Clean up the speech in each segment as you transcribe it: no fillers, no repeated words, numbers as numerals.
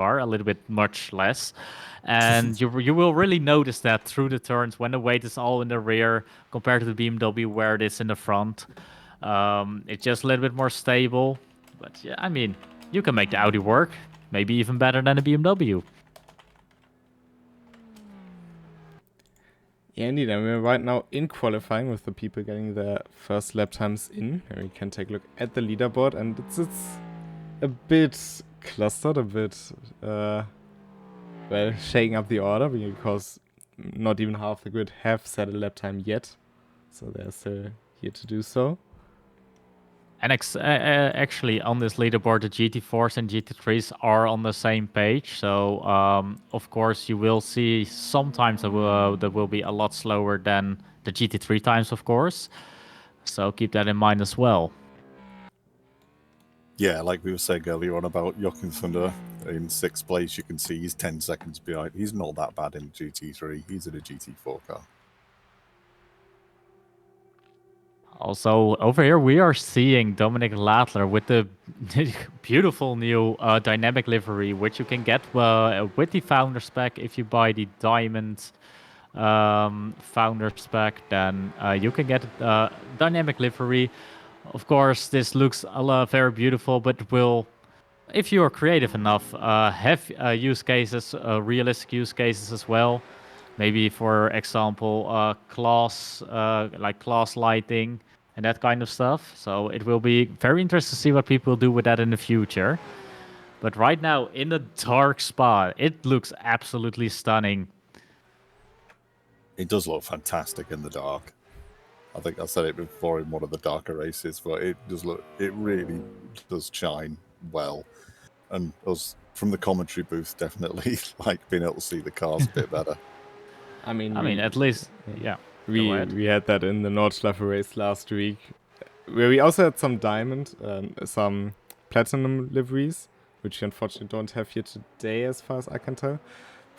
car, a little bit much less. And you will really notice that through the turns when the weight is all in the rear compared to the BMW where it is in the front. It's just a little bit more stable. But yeah, I mean, you can make the Audi work. Maybe even better than the BMW. Yeah, indeed. And we're right now in qualifying with the people getting their first lap times in. And we can take a look at the leaderboard. And it's a bit clustered, a bit, well, shaking up the order because not even half the grid have set a lap time yet. So they're still here to do so. And actually, on this leaderboard, the GT4s and GT3s are on the same page. So, of course, you will see sometimes that will be a lot slower than the GT3 times, of course. So keep that in mind as well. Yeah, like we were saying earlier on about Jochen Thunder in 6th place, you can see he's 10 seconds behind. He's not that bad in GT3. He's in a GT4 car. Also, over here, we are seeing Dominic Ladler with the beautiful new dynamic livery, which you can get with the founder spec. If you buy the diamond founder spec, then you can get dynamic livery. Of course, this looks very beautiful, but will, if you are creative enough, have use cases, realistic use cases as well. Maybe, for example, class lighting and that kind of stuff. So it will be very interesting to see what people do with that in the future. But right now, in the dark Spa, it looks absolutely stunning. It does look fantastic in the dark. I think I said it before in one of the darker races, but it really does shine well. And us from the commentary booth definitely like being able to see the cars a bit better. I mean, at least, yeah. We had that in the Nordschleife race last week, where we also had some diamond, some platinum liveries, which we unfortunately don't have here today, as far as I can tell.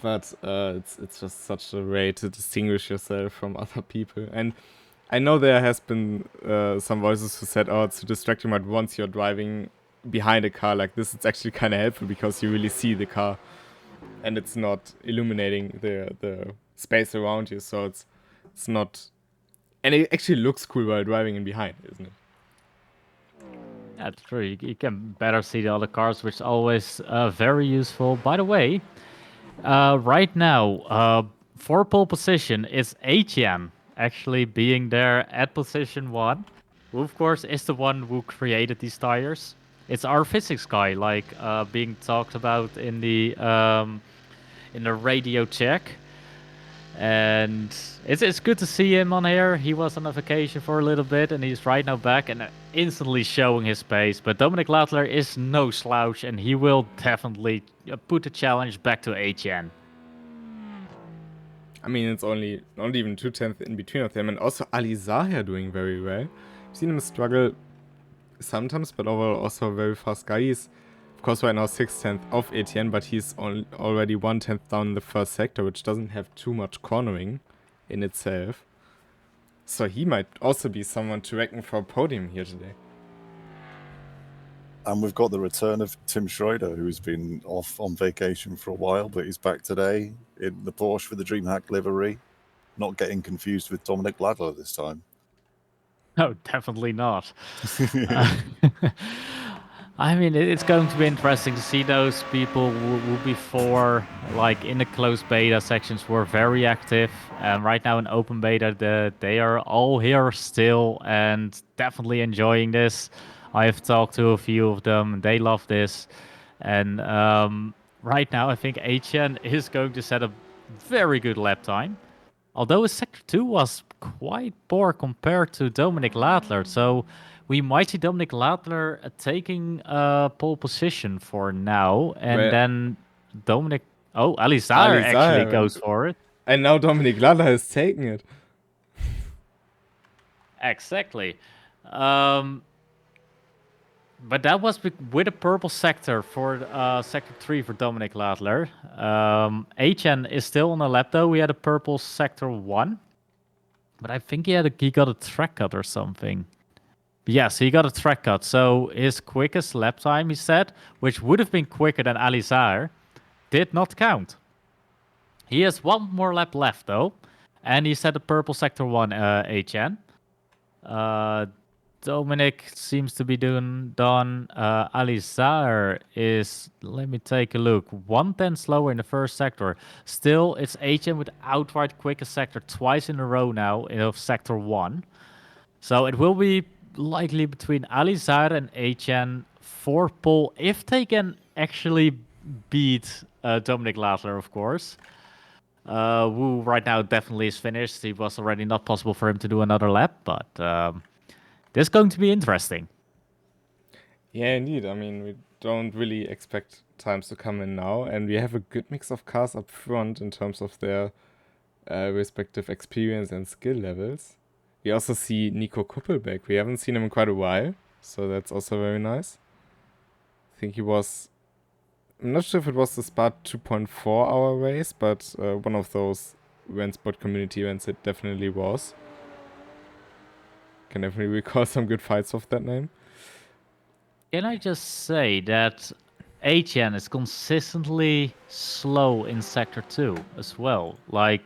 But it's just such a way to distinguish yourself from other people. And I know there has been some voices who said, "Oh, it's too distracting." But once you're driving behind a car like this, it's actually kind of helpful because you really see the car, and it's not illuminating the space around you. So it's not, and it actually looks cool while driving in behind, isn't it? That's true. You can better see the other cars, which is always very useful. By the way, right now, for pole position is HM actually being there at position 1, who of course is the one who created these tires. It's our physics guy, like being talked about in the radio check. And it's good to see him on here. He was on a vacation for a little bit, and he's right now back and instantly showing his pace. But Dominic Ladler is no slouch, and he will definitely put the challenge back to HN. I mean, it's only not even 2/10 in between of them, and also Ali Zahir doing very well. I've seen him struggle sometimes, but overall also a very fast guy. He's, of course, right now 6/10 of ATN, but he's already 1/10 down in the first sector, which doesn't have too much cornering in itself. So he might also be someone to reckon for a podium here today. And we've got the return of Tim Schroeder, who's been off on vacation for a while, but he's back today in the Porsche with the DreamHack livery. Not getting confused with Dominic Ladler this time. No, definitely not. I mean, it's going to be interesting to see those people who before, like in the closed beta sections, were very active. And right now in open beta, they are all here still and definitely enjoying this. I have talked to a few of them, and they love this. And right now, I think HN is going to set a very good lap time. Although his Sector 2 was quite poor compared to Dominic Ladler. So we might see Dominic Ladler taking pole position for now. And then Dominic... Oh, Ali Zahir actually goes for it. And now Dominic Ladler has taken it. Exactly. But that was with a purple sector for Sector 3 for Dominic Ladler. HN is still on the lap though. We had a purple Sector 1. But I think he got a track cut or something. Yes, he got a track cut. So his quickest lap time, he said, which would have been quicker than Ali Zahir, did not count. He has one more lap left, though. And he's at the purple sector 1 HN. Dominic seems to be done. Alizar is, let me take a look, 1/10 slower in the first sector. Still, it's HN with outright quickest sector twice in a row now of sector 1. So it will be likely between Alizar and HN for pole if they can actually beat Dominic Ladler, of course. Wu right now definitely is finished. It was already not possible for him to do another lap, but this is going to be interesting. Yeah, indeed. I mean, we don't really expect times to come in now, and we have a good mix of cars up front in terms of their respective experience and skill levels. We also see Nico Kuppel back. We haven't seen him in quite a while, so that's also very nice. I think he was... I'm not sure if it was the Spa 2.4 hour race, but one of those RENNSPORT community events it definitely was. Can definitely recall some good fights of that name. Can I just say that HN is consistently slow in Sector 2 as well, like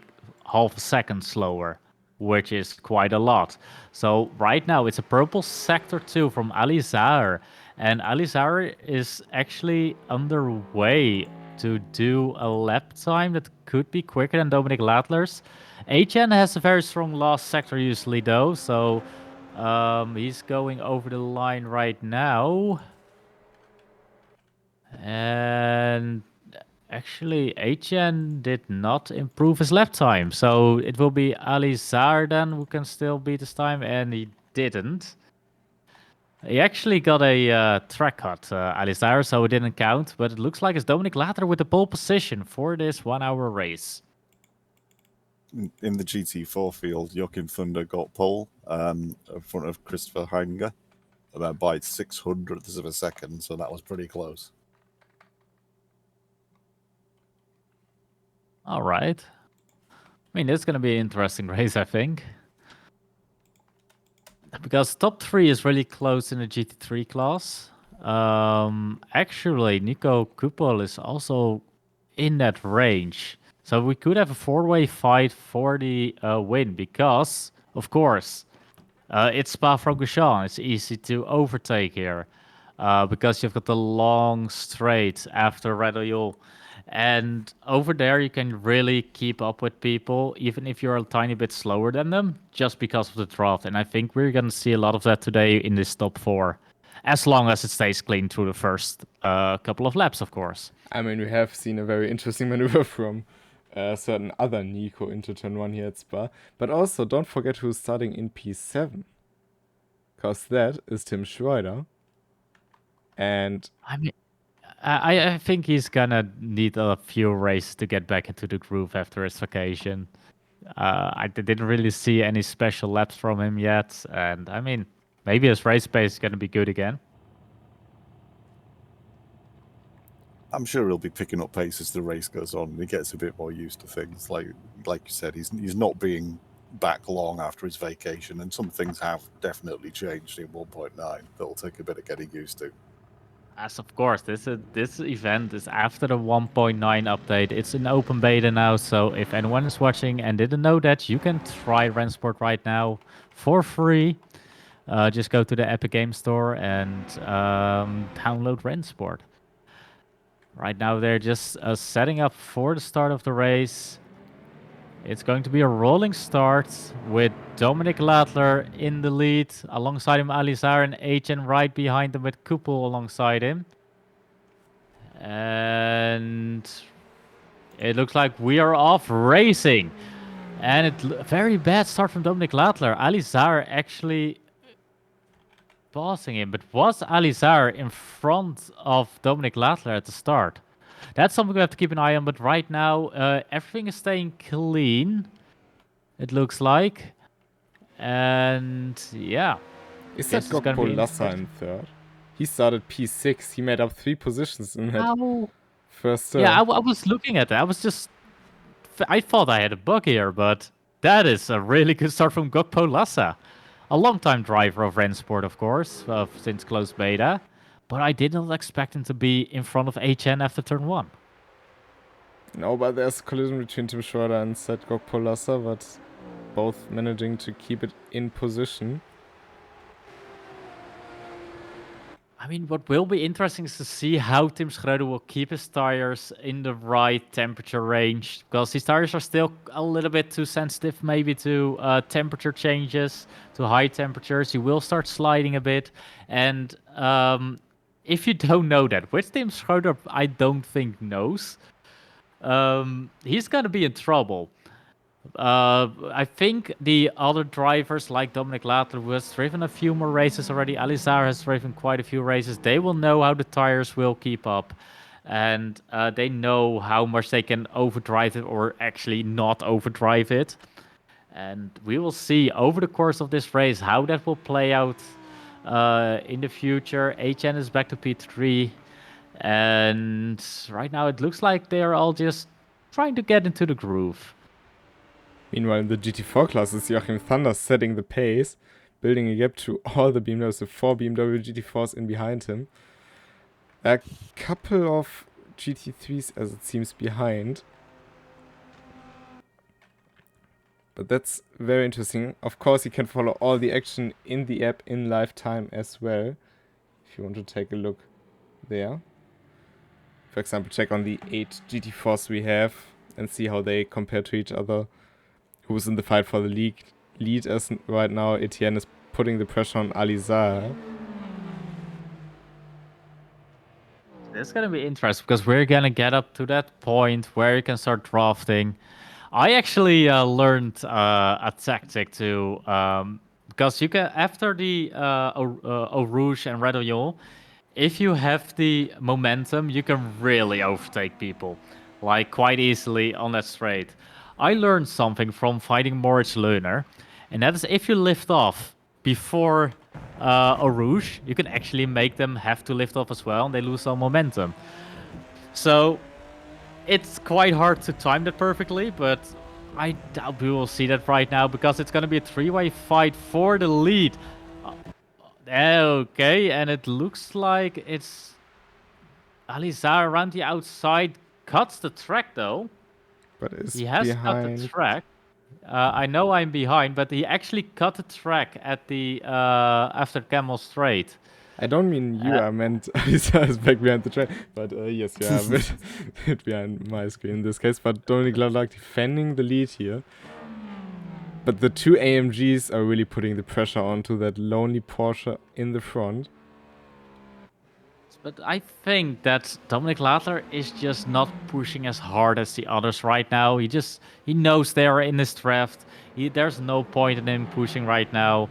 half a second slower, which is quite a lot. So right now it's a purple Sector 2 from Alizar, and Alizar is actually underway to do a lap time that could be quicker than Dominic Ladler's. HN has a very strong last sector usually though, so he's going over the line right now. And actually, HN did not improve his lap time. So it will be Alizar then who can still beat his time, and he didn't. He actually got a track cut, Alizar, so it didn't count. But it looks like it's Dominic Ladler with the pole position for this 1 hour race. In the GT4 field, Joachim Thunder got pole in front of Christopher Hanger about by 600ths of a second, so that was pretty close. All right. I mean, this is going to be an interesting race, I think. Because top 3 is really close in the GT3 class. Actually, Nico Kupol is also in that range. So we could have a 4-way fight for the win because, of course, it's Spa-Franchorchamps. It's easy to overtake here because you've got the long straight after Radeon. And over there, you can really keep up with people, even if you're a tiny bit slower than them, just because of the draft. And I think we're going to see a lot of that today in this top 4, as long as it stays clean through the first couple of laps, of course. I mean, we have seen a very interesting maneuver from certain other Nico into turn 1 here at Spa. But also, don't forget who's starting in P7. Because that is Tim Schreider. And... I mean... I think he's gonna need a few races to get back into the groove after his vacation. I didn't really see any special laps from him yet, and I mean, maybe his race pace is gonna be good again. I'm sure he'll be picking up pace as the race goes on, and he gets a bit more used to things. Like you said, he's not being back long after his vacation, and some things have definitely changed in 1.9 that'll take a bit of getting used to. As of course, this event is after the 1.9 update. It's in open beta now, so if anyone is watching and didn't know that, you can try RENNSPORT right now for free. Just go to the Epic Game Store and download RENNSPORT. Right now, they're just setting up for the start of the race. It's going to be a rolling start with Dominic Ladler in the lead. Alongside him, Alizar and HN right behind him with Kupel alongside him. And it looks like we are off racing. And very bad start from Dominic Ladler. Alizar actually passing him. But was Alizar in front of Dominic Ladler at the start? That's something we have to keep an eye on, but right now, everything is staying clean, it looks like. And, yeah. Is that Gokpo Lassa in third? He started P6. He made up 3 positions in that first turn. Yeah, I was looking at that. I thought I had a bug here, but that is a really good start from Gokpo Lassa. A long-time driver of RENNSPORT, of course, since closed beta. But I did not expect him to be in front of HN after turn 1. No, but there's a collision between Tim Schroeder and Sedgok Polassa, but both managing to keep it in position. I mean, what will be interesting is to see how Tim Schreuder will keep his tires in the right temperature range, because these tires are still a little bit too sensitive maybe to temperature changes, to high temperatures. He will start sliding a bit. And if you don't know that, which Tim Schreuder I don't think knows, he's going to be in trouble. I think the other drivers like Dominic Latler, who has driven a few more races already, Alizar has driven quite a few races, they will know how the tires will keep up. And they know how much they can overdrive it or actually not overdrive it. And we will see over the course of this race how that will play out in the future. HN is back to P3. And right now it looks like they're all just trying to get into the groove. Meanwhile, in the GT4 classes, Joachim Thunder setting the pace, building a gap to all the BMWs, the 4 BMW GT4s in behind him. A couple of GT3s, as it seems, behind. But that's very interesting. Of course, you can follow all the action in the app in live time as well, if you want to take a look there. For example, check on the 8 GT4s we have and see how they compare to each other. Who's in the fight for the lead as right now Etienne is putting the pressure on Alizar. It's going to be interesting because we're going to get up to that point where you can start drafting. I actually learned a tactic to, because you can, after the Eau Rouge and Radeon, if you have the momentum, you can really overtake people, like quite easily on that straight. I learned something from fighting Moritz Leuner, and that is if you lift off before Eau Rouge, you can actually make them have to lift off as well, and they lose some momentum. So it's quite hard to time that perfectly, but I doubt we will see that right now because it's going to be a three-way fight for the lead. Okay, and it looks like it's Alizar around the outside. Cuts the track though. But is He has cut the track. I know I'm behind, but he actually cut the track at the after Camel Straight. I don't mean you, I meant Alizar is back behind the track. But yes, you are a bit behind my screen in this case. But Dominic Ladlak defending the lead here. But the two AMGs are really putting the pressure onto that lonely Porsche in the front. But I think that Dominic Ladler is just not pushing as hard as the others right now. He knows they are in this draft. There's no point in him pushing right now.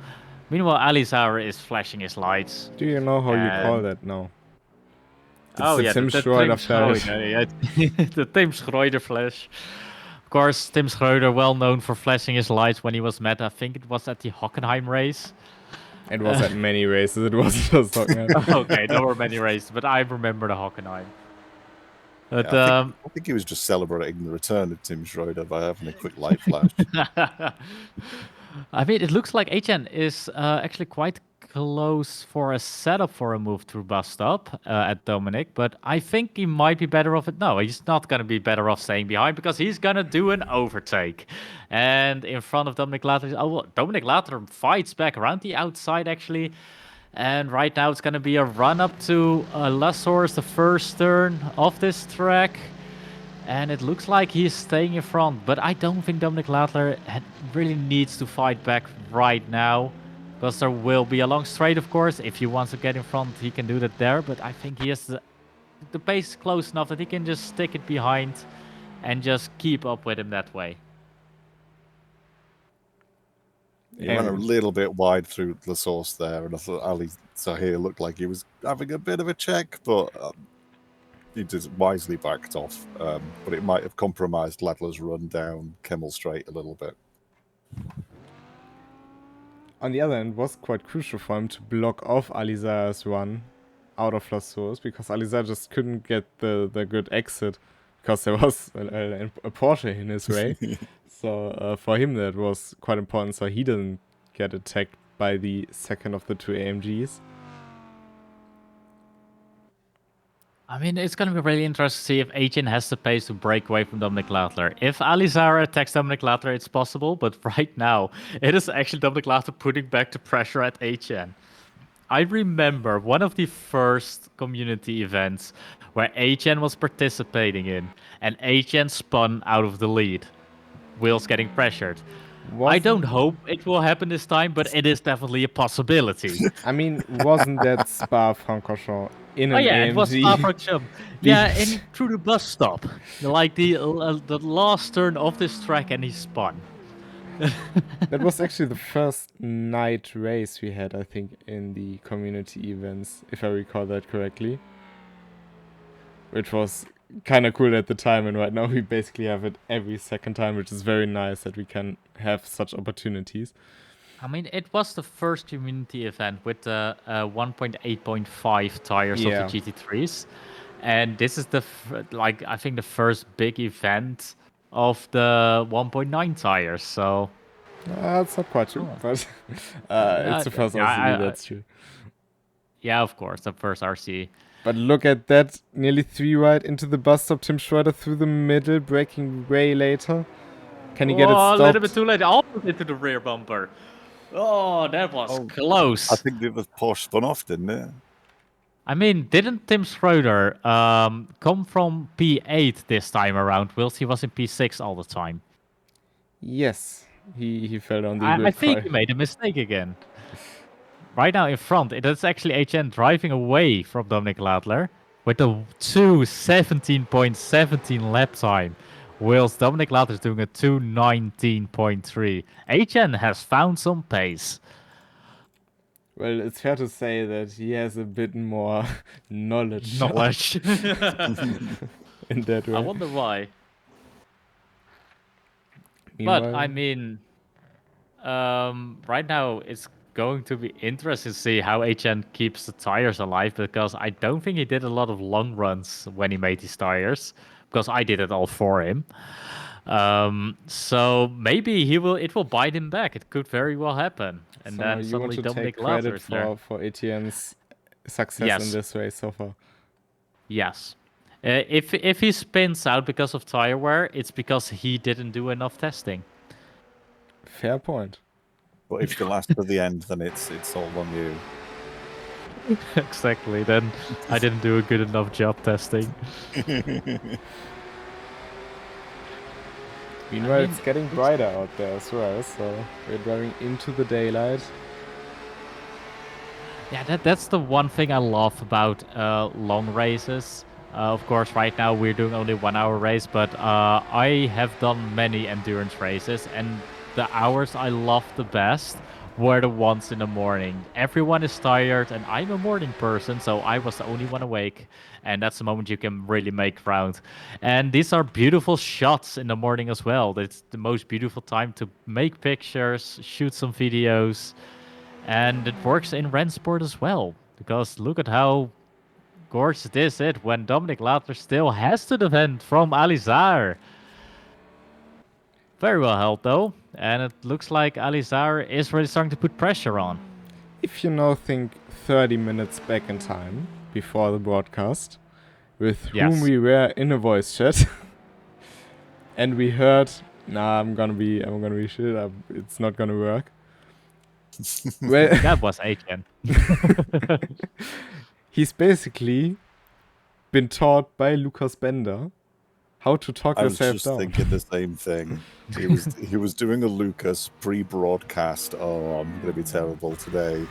Meanwhile, Alizar is flashing his lights. Do you know how you call that now? It's the Tim Schroeder flash. Yeah, the Tim Schreuder flash. Of course, Tim Schreuder, well known for flashing his lights when he was mad. I think it was at the Hockenheim race. It was at many races. It wasn't just Hockenheim. Okay, there were many races, but I remember the Hockenheim. But, yeah, I think he was just celebrating the return of Tim Schroeder by having a quick light flash. I mean, it looks like HN is actually quite close for a setup for a move through bus stop at Dominic, but I think he might be better off. No, he's not going to be better off staying behind because he's going to do an overtake. And in front of Dominic Latler, Dominic Latler fights back around the outside actually. And right now it's going to be a run up to Lassour's the first turn of this track. And it looks like he's staying in front, but I don't think Dominic Ladler really needs to fight back right now. Because there will be a long straight, of course. If he wants to get in front, he can do that there. But I think he has the pace close enough that he can just stick it behind and just keep up with him that way. He went a little bit wide through the source there, and I thought Ali Zahir looked like he was having a bit of a check, but he just wisely backed off. But it might have compromised Ladler's run down Kemmel Straight a little bit. On the other hand, it was quite crucial for him to block off Alizar's run out of Lassour's because Alizar just couldn't get the good exit because there was a Porsche in his way. So for him that was quite important so he didn't get attacked by the second of the two AMGs. I mean, it's going to be really interesting to see if HN has the pace to break away from Dominic Lattler. If Alizar attacks Dominic Lattler, it's possible, but right now, it is actually Dominic Lattler putting back the pressure at HN. I remember one of the first community events where HN was participating in, and HN spun out of the lead, whilst getting pressured. I don't Wasn't hope it will happen this time, but it is definitely a possibility. I mean, wasn't that Spa-Franchorchamps in Oh an yeah, it was AMG? Spa-Franchorchamps. Yeah, and through the bus stop, like the last turn of this track, and he spun. That was actually the first night race we had, I think, in the community events, if I recall that correctly. Which was kind of cool at the time, and right now we basically have it every second time, which is very nice that we can have such opportunities. I mean, it was the first community event with the 1.8.5 tires Yeah. of the GT3s, and this is the I think the first big event of the 1.9 tires. So That's not quite true, but it's the first RCE, that's true. Yeah, of course, the first RC. But look at that, nearly 3 right into the bus stop. Tim Schroeder through the middle, braking way later. Can he get it stopped? A little bit too late. Almost into the rear bumper. Oh, that was close. I think the Porsche spun off, didn't it? I mean, didn't Tim Schroeder come from P8 this time around, whilst he was in P6 all the time? Yes, he fell on the I think he made a mistake again. Right now in front, it is actually HN driving away from Dominic Lattler with a 2:17.17 lap time, whilst Dominic Lattler is doing a 2:19.3. HN has found some pace. Well, it's fair to say that he has a bit more knowledge in that way. I wonder why. But I mean, right now it's going to be interesting to see how HN keeps the tires alive, because I don't think he did a lot of long runs when he made these tires, because I did it all for him. So maybe it will bite him back. It could very well happen. And So then you suddenly want to Dominic take Lattler credit is there. for Etienne's success in this race so far. Yes. If he spins out because of tire wear, it's because he didn't do enough testing. Fair point. But if you last to the end, then it's all on you. Exactly. Then I didn't do a good enough job testing. Meanwhile, it's getting brighter out there as well, so we're driving into the daylight. Yeah, that's the one thing I love about long races. Of course, right now we're doing only 1 hour race, but I have done many endurance races, and the hours I love the best were the ones in the morning. Everyone is tired, and I'm a morning person, so I was the only one awake, and that's the moment you can really make ground. And these are beautiful shots in the morning as well. It's the most beautiful time to make pictures, shoot some videos, and it works in RENNSPORT as well, because look at how gorgeous this is when Dominic Lattler still has to defend from Alizar. Very well held though, and it looks like Alizar is really starting to put pressure on. If you now think 30 minutes back in time, before the broadcast, with whom we were in a voice chat, and we heard, nah, I'm gonna be shit, it's not gonna work. Well, that was HN. He's basically been taught by Lucas Bender how to talk yourself down. I was just thinking the same thing. He was doing a Lucas pre-broadcast. Oh, I'm going to be terrible today.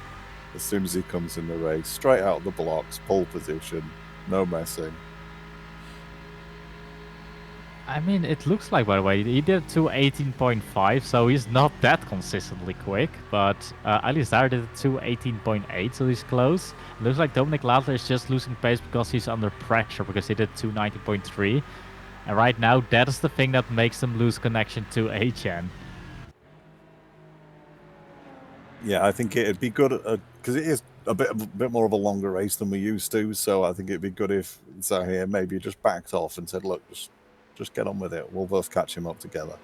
As soon as he comes in the race, straight out of the blocks, pole position, no messing. I mean, it looks like, by the way, he did 2:18.5, so he's not that consistently quick, but Alizar did 2:18.8, so he's close. It looks like Dominic Lattler is just losing pace because he's under pressure, because he did 2:19.3. And right now, that is the thing that makes them lose connection to HN. Yeah, I think it'd be good, because it is a bit more of a longer race than we used to, so I think it'd be good if Zahir maybe just backed off and said, look, just get on with it. We'll both catch him up together.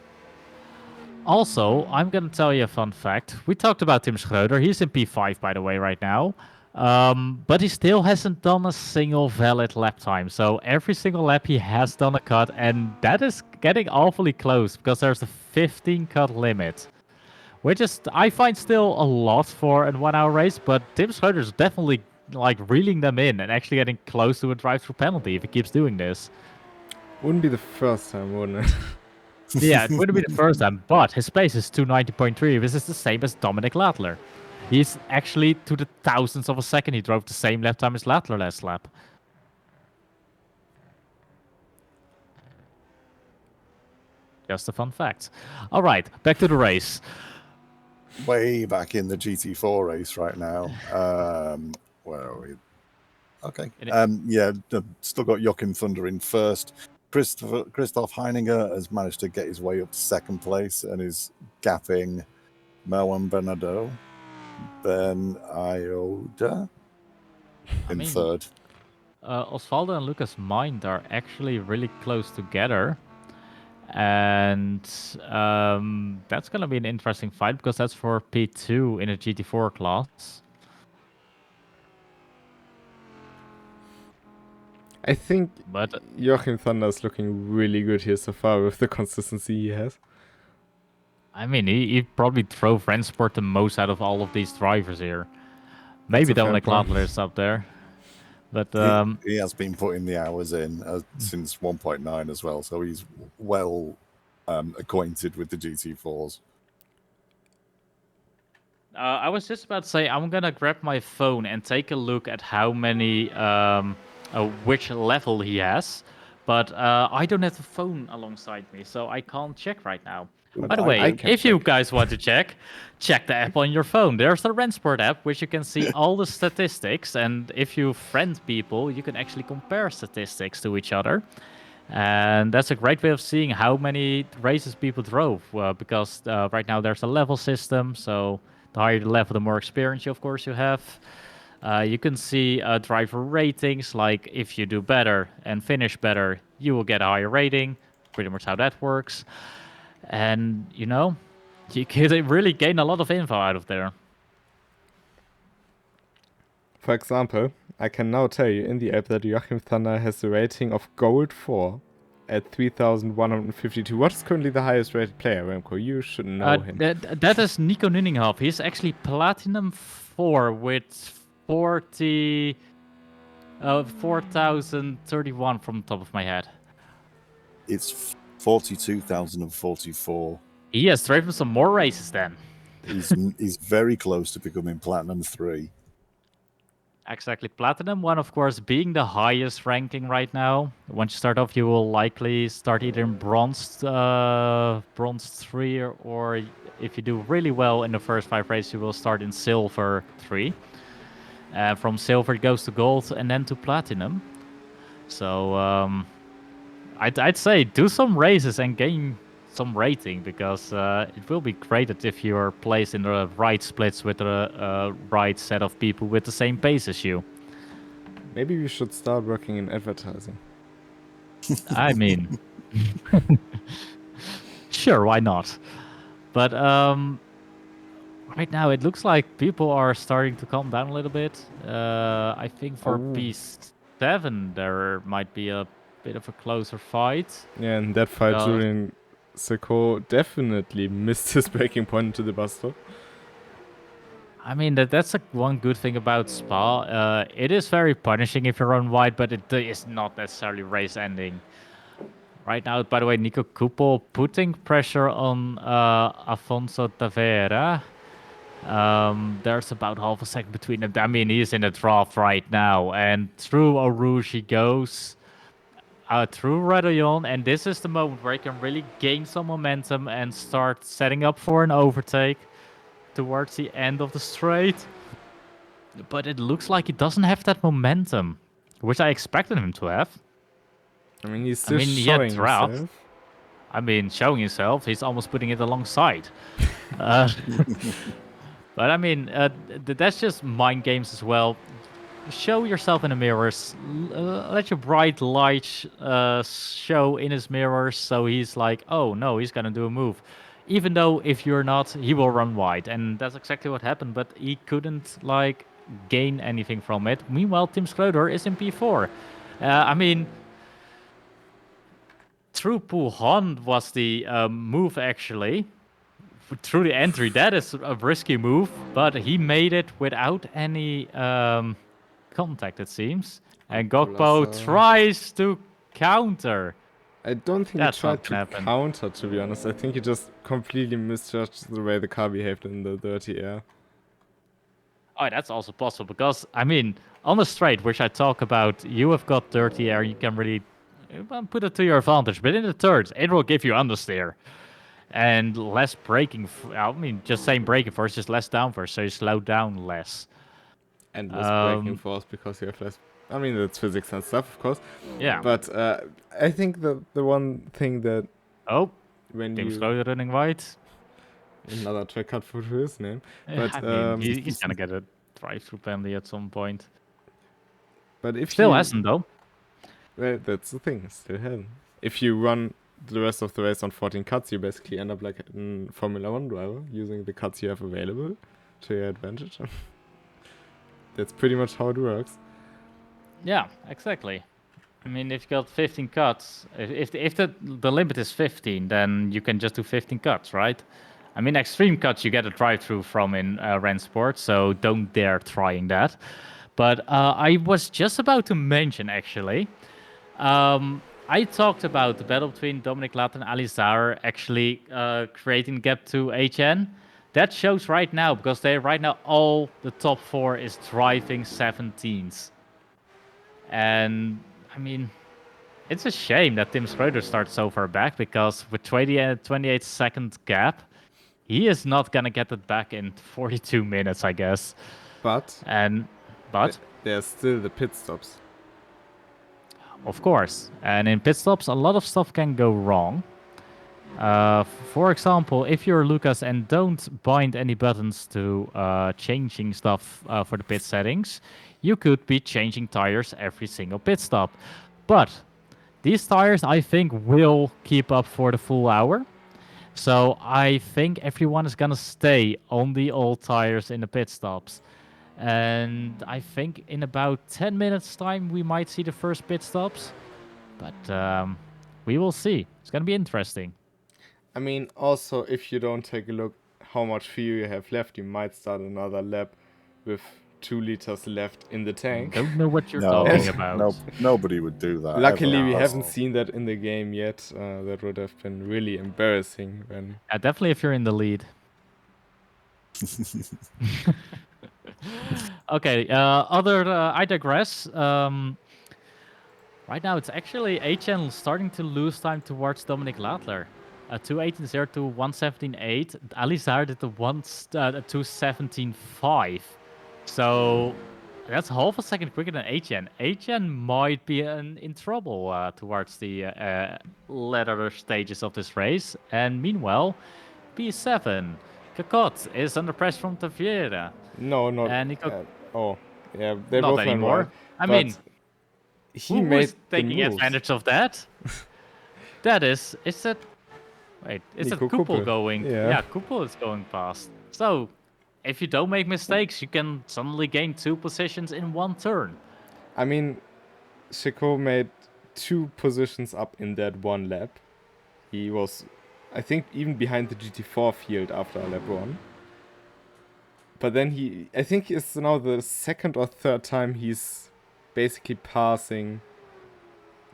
Also, I'm going to tell you a fun fact. We talked about Tim Schroeder. He's in P5, by the way, right now. But he still hasn't done a single valid lap time. So every single lap he has done a cut, and that is getting awfully close because there's a 15 cut limit, which is I find still a lot for a 1 hour race. But Tim Schroeder's definitely like reeling them in and actually getting close to a drive-through penalty if he keeps doing this. Wouldn't be the first time, wouldn't it? Yeah, it wouldn't be the first time, but his pace is 290.3. This is the same as Dominic Latler. He's actually to the thousandths of a second. He drove the same lap time as Latler last lap. Just a fun fact. All right, back to the race. Way back in the GT4 race right now. Where are we? Okay. Yeah, still got Joachim Thunder in first. Christoph Heininger has managed to get his way up to second place and is gapping Melwan Bernardo. Ben Ioda in third. Osvaldo and Lucas Mind are actually really close together. And that's going to be an interesting fight because that's for P2 in a GT4 class. I think Joachim Thunder is looking really good here so far with the consistency he has. I mean, he probably drove RENNSPORT the most out of all of these drivers here. Maybe Dominic Latler is up there. But he has been putting the hours in since 1.9 as well, so he's well acquainted with the GT4s. I was just about to say, I'm going to grab my phone and take a look at how many, which level he has. But I don't have the phone alongside me, so I can't check right now. By the way, if you guys want to check the app on your phone. There's the RENNSPORT app, which you can see all the statistics. And if you friend people, you can actually compare statistics to each other. And that's a great way of seeing how many races people drove. Because right now there's a level system. So the higher the level, the more experience, of course, you have. You can see driver ratings. Like if you do better and finish better, you will get a higher rating. Pretty much how that works. And, you know, you can really gain a lot of info out of there. For example, I can now tell you in the app that Joachim Thunder has a rating of Gold 4 at 3,152. What is currently the highest rated player, Remco? You should know him. That is Nico Nunninghoff. He's actually Platinum 4 with 4,031 from the top of my head. It's 42,044. He has driven some more races then. He's very close to becoming Platinum 3. Exactly. Platinum 1, of course, being the highest ranking right now. Once you start off, you will likely start either in Bronze 3, or if you do really well in the first 5 races, you will start in Silver 3. From Silver, it goes to Gold and then to Platinum. So I'd say do some races and gain some rating, because it will be great if you're placed in the right splits with the right set of people with the same pace as you. Maybe we should start working in advertising. I mean, sure, why not? But right now it looks like people are starting to calm down a little bit. I think for P7 there might be a bit of a closer fight. Yeah, and that fight, Julian Seco definitely missed his breaking point into the bus stop. I mean, that's one good thing about Spa. It is very punishing if you run wide, but it is not necessarily race ending. Right now, by the way, Nico Kupel putting pressure on Afonso Tavera. There's about half a second between them. I mean, he's in the draft right now, and through Eau Rouge he goes. Through Radeon, and this is the moment where he can really gain some momentum and start setting up for an overtake towards the end of the straight. But it looks like he doesn't have that momentum, which I expected him to have. I mean, he's still showing himself. I mean, showing himself, he's almost putting it alongside. But I mean, that's just mind games as well. Show yourself in the mirrors. Let your bright light show in his mirrors, so he's like, oh no, he's gonna do a move. Even though if you're not, he will run wide, and that's exactly what happened. But he couldn't like gain anything from it. Meanwhile, Tim Schroeder is in P4. I mean, through Puhan was the move actually. Through the entry, that is a risky move, but he made it without any contact, it seems. And Gokpo tries to counter. I don't think That's he tried not to gonna happen. counter, to be honest. I think he just completely misjudged the way the car behaved in the dirty air. Oh, that's also possible because, I mean, on the straight, which I talk about, you have got dirty air, you can really put it to your advantage. But in the third, it will give you understeer. And less braking, I mean, just saying braking force, just less downforce, so you slow down less. And less braking force because you have less... I mean, that's physics and stuff, of course. Yeah. But I think the one thing that... Oh, when Tim you... Schroeder running wide. Another track cut for his name. But I mean, he's going to get a drive-through penalty at some point. But if Still you... hasn't, though. Well, that's the thing, still hasn't. If you run the rest of the race on 14 cuts, you basically end up like a Formula 1 driver, using the cuts you have available to your advantage. That's pretty much how it works. Yeah, exactly. I mean, if you got 15 cuts, if the limit is 15, then you can just do 15 cuts, right? I mean, extreme cuts you get a drive-through from in RENNSPORT, so don't dare trying that. But I was just about to mention, actually, I talked about the battle between Dominic Lat and Alizar actually creating gap to HN. That shows right now, because they right now all the top 4 is driving 17s. And, I mean, it's a shame that Tim Schroeder starts so far back, because with 28-second gap, he is not going to get it back in 42 minutes, I guess. But there's still the pit stops. Of course. And in pit stops, a lot of stuff can go wrong. For example, if you're Lucas and don't bind any buttons to changing stuff for the pit settings, you could be changing tires every single pit stop. But these tires, I think, will keep up for the full hour. So I think everyone is going to stay on the old tires in the pit stops. And I think in about 10 minutes time, we might see the first pit stops. But we will see. It's going to be interesting. I mean, also, if you don't take a look how much fuel you have left, you might start another lap with 2 liters left in the tank. Don't know what you're talking about. No, nobody would do that. Luckily, we haven't seen that in the game yet. That would have been really embarrassing. Definitely if you're in the lead. Okay, I digress. Right now, it's actually HN starting to lose time towards Dominic Ladler. 2:18.0 to 1:17.8. Alizar did the 2:17.5. So that's half a second quicker than HN. HN might be in trouble towards the latter stages of this race. And meanwhile, P7. Kakot is under pressure from Taviera. No, not. And yeah, they not both anymore. Right, I mean, he made taking advantage of that? Is that Kupel going? Yeah, Kupel is going past. So, if you don't make mistakes, you can suddenly gain 2 positions in 1 turn. I mean, Chico made 2 positions up in that 1 lap. He was, I think, even behind the GT4 field after lap 1. But then I think it's now the 2nd or 3rd time he's basically passing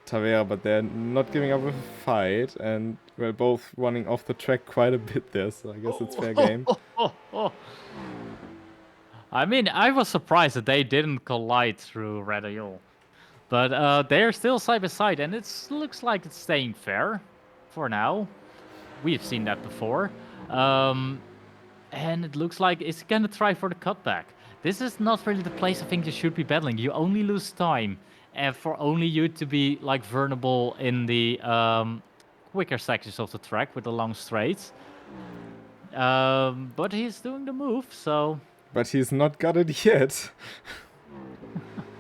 Tavera, but they're not giving up a fight, and we're both running off the track quite a bit there, so I guess it's fair game. I mean, I was surprised that they didn't collide through Radeon. But they're still side by side, and it looks like it's staying fair for now. We've seen that before. And it looks like it's going to try for the cutback. This is not really the place I think you should be battling. You only lose time for only you to be like vulnerable in the quicker sections of the track with the long straights. But he's doing the move, so... But he's not got it yet.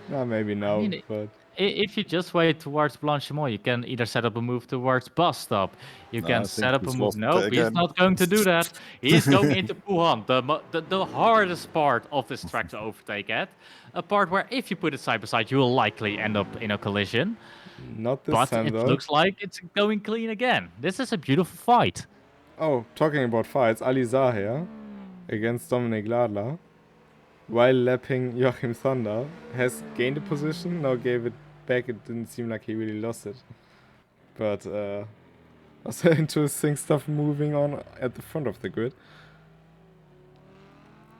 Maybe now, but... If you just wait towards Blanchimont, you can either set up a move towards bus stop. You No, can I think set up a he's move. lost it Nope, he's again. not going to do that. He's going into Puhan, the hardest part of this track to overtake at. A part where if you put it side by side, you will likely end up in a collision. Not this But time, it though. looks like it's going clean again. This is a beautiful fight. Oh, talking about fights, Alizar here against Dominic Ladler, while lapping Joachim Thunder, has gained a position, now gave it back. It didn't seem like he really lost it. But also interesting stuff moving on at the front of the grid.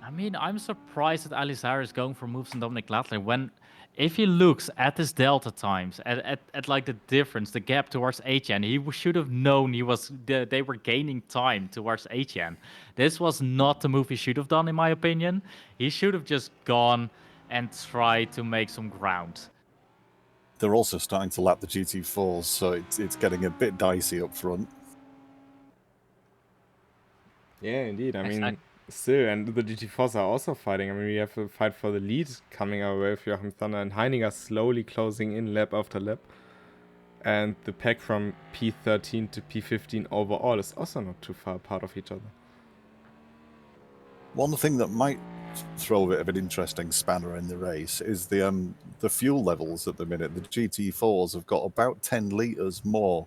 I mean, I'm surprised that Alizar is going for moves on Dominic Ladler when, if he looks at his delta times, at like the difference, the gap towards HN, he should have known they were gaining time towards HN. This was not the move he should have done, in my opinion. He should have just gone and tried to make some ground. They're also starting to lap the GT4s, so it's getting a bit dicey up front. Yeah, indeed. I mean, Exactly. still, and the GT4s are also fighting. I mean, we have a fight for the lead coming our way with Joachim Thunder and Heininger slowly closing in lap after lap. And the pack from P13 to P15 overall is also not too far apart of each other. One thing that might throw a bit of an interesting spanner in the race is the fuel levels at the minute. The GT4s have got about 10 litres more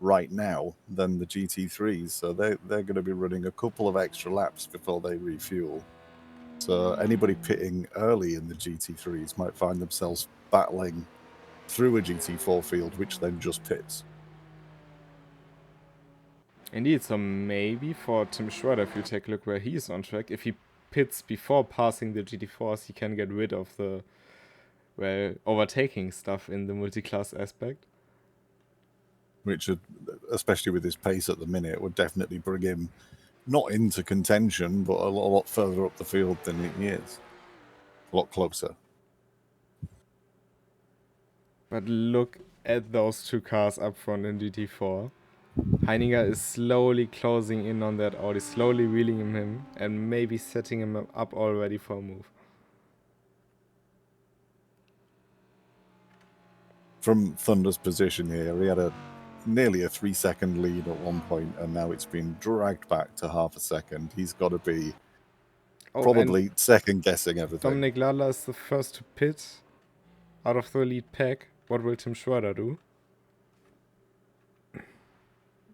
right now than the GT3s, so they're going to be running a couple of extra laps before they refuel. So anybody pitting early in the GT3s might find themselves battling through a GT4 field, which then just pits. Indeed, so maybe for Tim Schroeder, if you take a look where he's on track, if he pits before passing the GT4s, he can get rid of the, well, overtaking stuff in the multi-class aspect. Which, especially with his pace at the minute, would definitely bring him not into contention, but a lot further up the field than he is. A lot closer. But look at those two cars up front in GT4. Heininger is slowly closing in on that Audi, slowly wheeling him and maybe setting him up already for a move. From Thunder's position here, he had nearly a 3-second lead at one point, and now it's been dragged back to half a second. He's got to be probably second-guessing everything. Dominic Ladler is the first to pit out of the lead pack. What will Tim Schroeder do?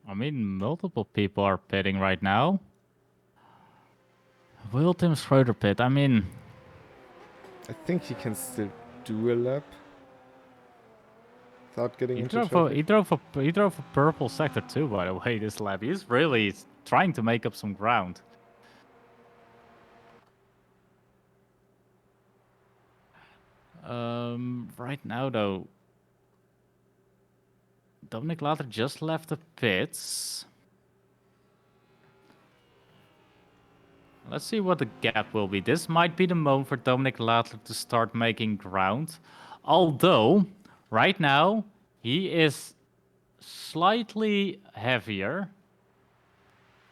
I mean, multiple people are pitting right now. Will Tim Schroeder pit? I mean, I think he can still do a lap without getting into traffic. he drove a purple sector too, by the way, this lap. He's really trying to make up some ground. Right now, though, Dominic Ladler just left the pits. Let's see what the gap will be. This might be the moment for Dominic Ladler to start making ground. Although, right now, he is slightly heavier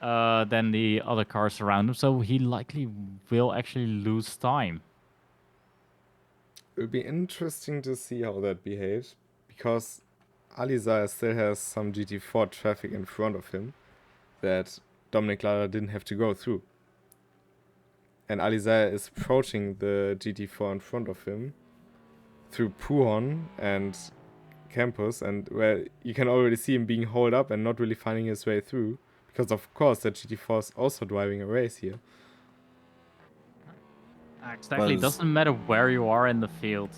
than the other cars around him, so he likely will actually lose time. It will be interesting to see how that behaves, because Alizar still has some GT4 traffic in front of him that Dominic Ladler didn't have to go through. And Alizar is approaching the GT4 in front of him through Puhon and Campus, and where you can already see him being hauled up and not really finding his way through, because of course that GT4 is also driving a race here. Exactly. It doesn't matter where you are in the field.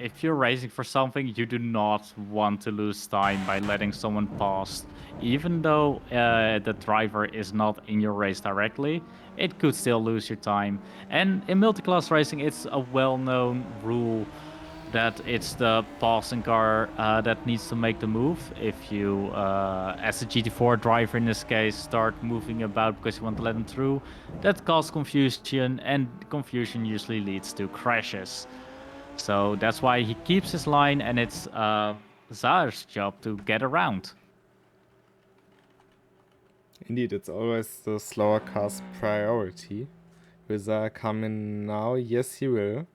If you're racing for something, you do not want to lose time by letting someone pass. Even though the driver is not in your race directly, it could still lose your time. And in multi-class racing, it's a well-known rule that it's the passing car that needs to make the move. If you, as a GT4 driver in this case, start moving about because you want to let them through, that causes confusion, and confusion usually leads to crashes. So that's why he keeps his line, and it's Zaar's job to get around. Indeed, it's always the slower car's priority. Will Zaar come in now? Yes, he will.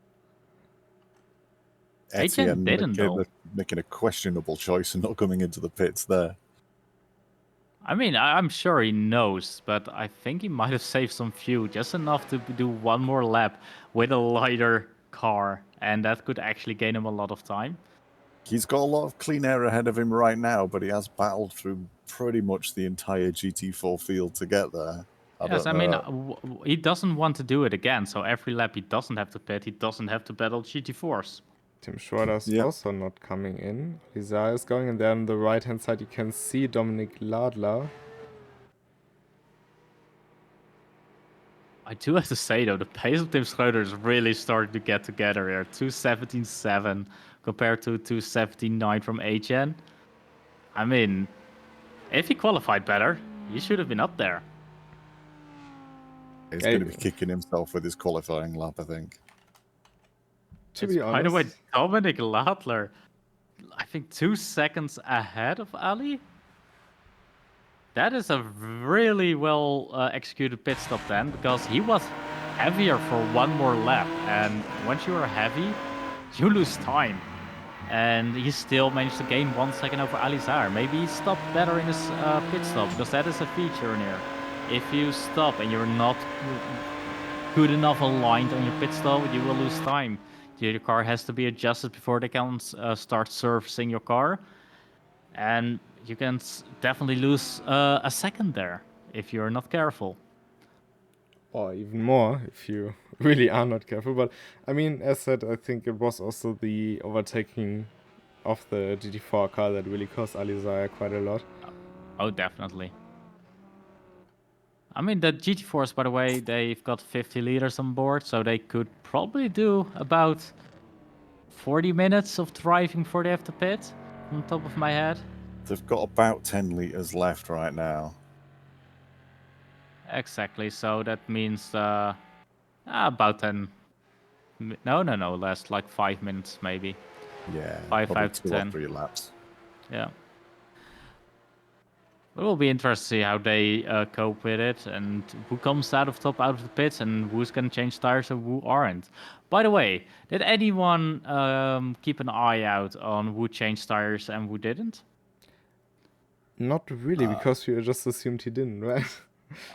Etienne didn't, though. making a questionable choice and not coming into the pits there. I mean, I'm sure he knows, but I think he might have saved some fuel, just enough to do one more lap with a lighter car, and that could actually gain him a lot of time. He's got a lot of clean air ahead of him right now, but he has battled through pretty much the entire GT4 field to get there. Yes, I mean, he doesn't want to do it again, so every lap he doesn't have to pit, he doesn't have to battle GT4s. Tim Schroeder's Yep. also not coming in. Lisa is going, and then on the right-hand side you can see Dominic Ladler. I do have to say, though, the pace of Tim Schroeder is really starting to get together here. 2:17.7 compared to 2:17.9 from Etienne. I mean, if he qualified better, he should have been up there. He's going to be kicking himself with his qualifying lap, I think. To be honest, by the way, Dominic Ladler, I think 2 seconds ahead of Ali. That is a really well executed pit stop then, because he was heavier for one more lap. And once you are heavy, you lose time. And he still managed to gain 1 second over Alizar. Maybe he stopped better in his pit stop, because that is a feature in here. If you stop and you're not good enough aligned on your pit stop, you will lose time. Your car has to be adjusted before they can start servicing your car. And you can definitely lose a second there if you're not careful. Or even more if you really are not careful. But I mean, as said, I think it was also the overtaking of the GT4 car that really cost Alizar quite a lot. Oh, definitely. I mean, the GT4s, by the way, they've got 50 liters on board, so they could probably do about 40 minutes of driving before they have to pit, on top of my head. They've got about 10 liters left right now. Exactly, so that means about 10... No, less, like 5 minutes maybe. Yeah, 5 probably to 2 10. or 3 laps. Yeah. It will be interesting to see how they cope with it and who comes out of the pits and who's going to change tires and who aren't. By the way, did anyone keep an eye out on who changed tires and who didn't? Not really, because we just assumed he didn't, right?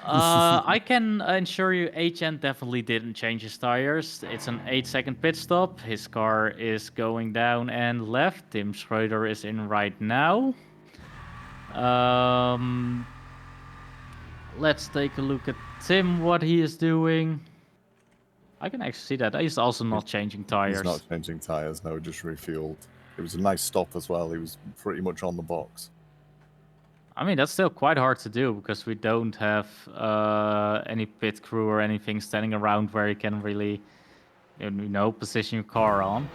I can assure you HN definitely didn't change his tires. It's an 8-second pit stop. His car is going down and left. Tim Schroeder is in right now. Let's take a look at Tim, what he is doing. I can actually see that. He's also not changing tires. He's not changing tires, no, just refueled. It was a nice stop as well. He was pretty much on the box. I mean, that's still quite hard to do because we don't have any pit crew or anything standing around where you can really, position your car on.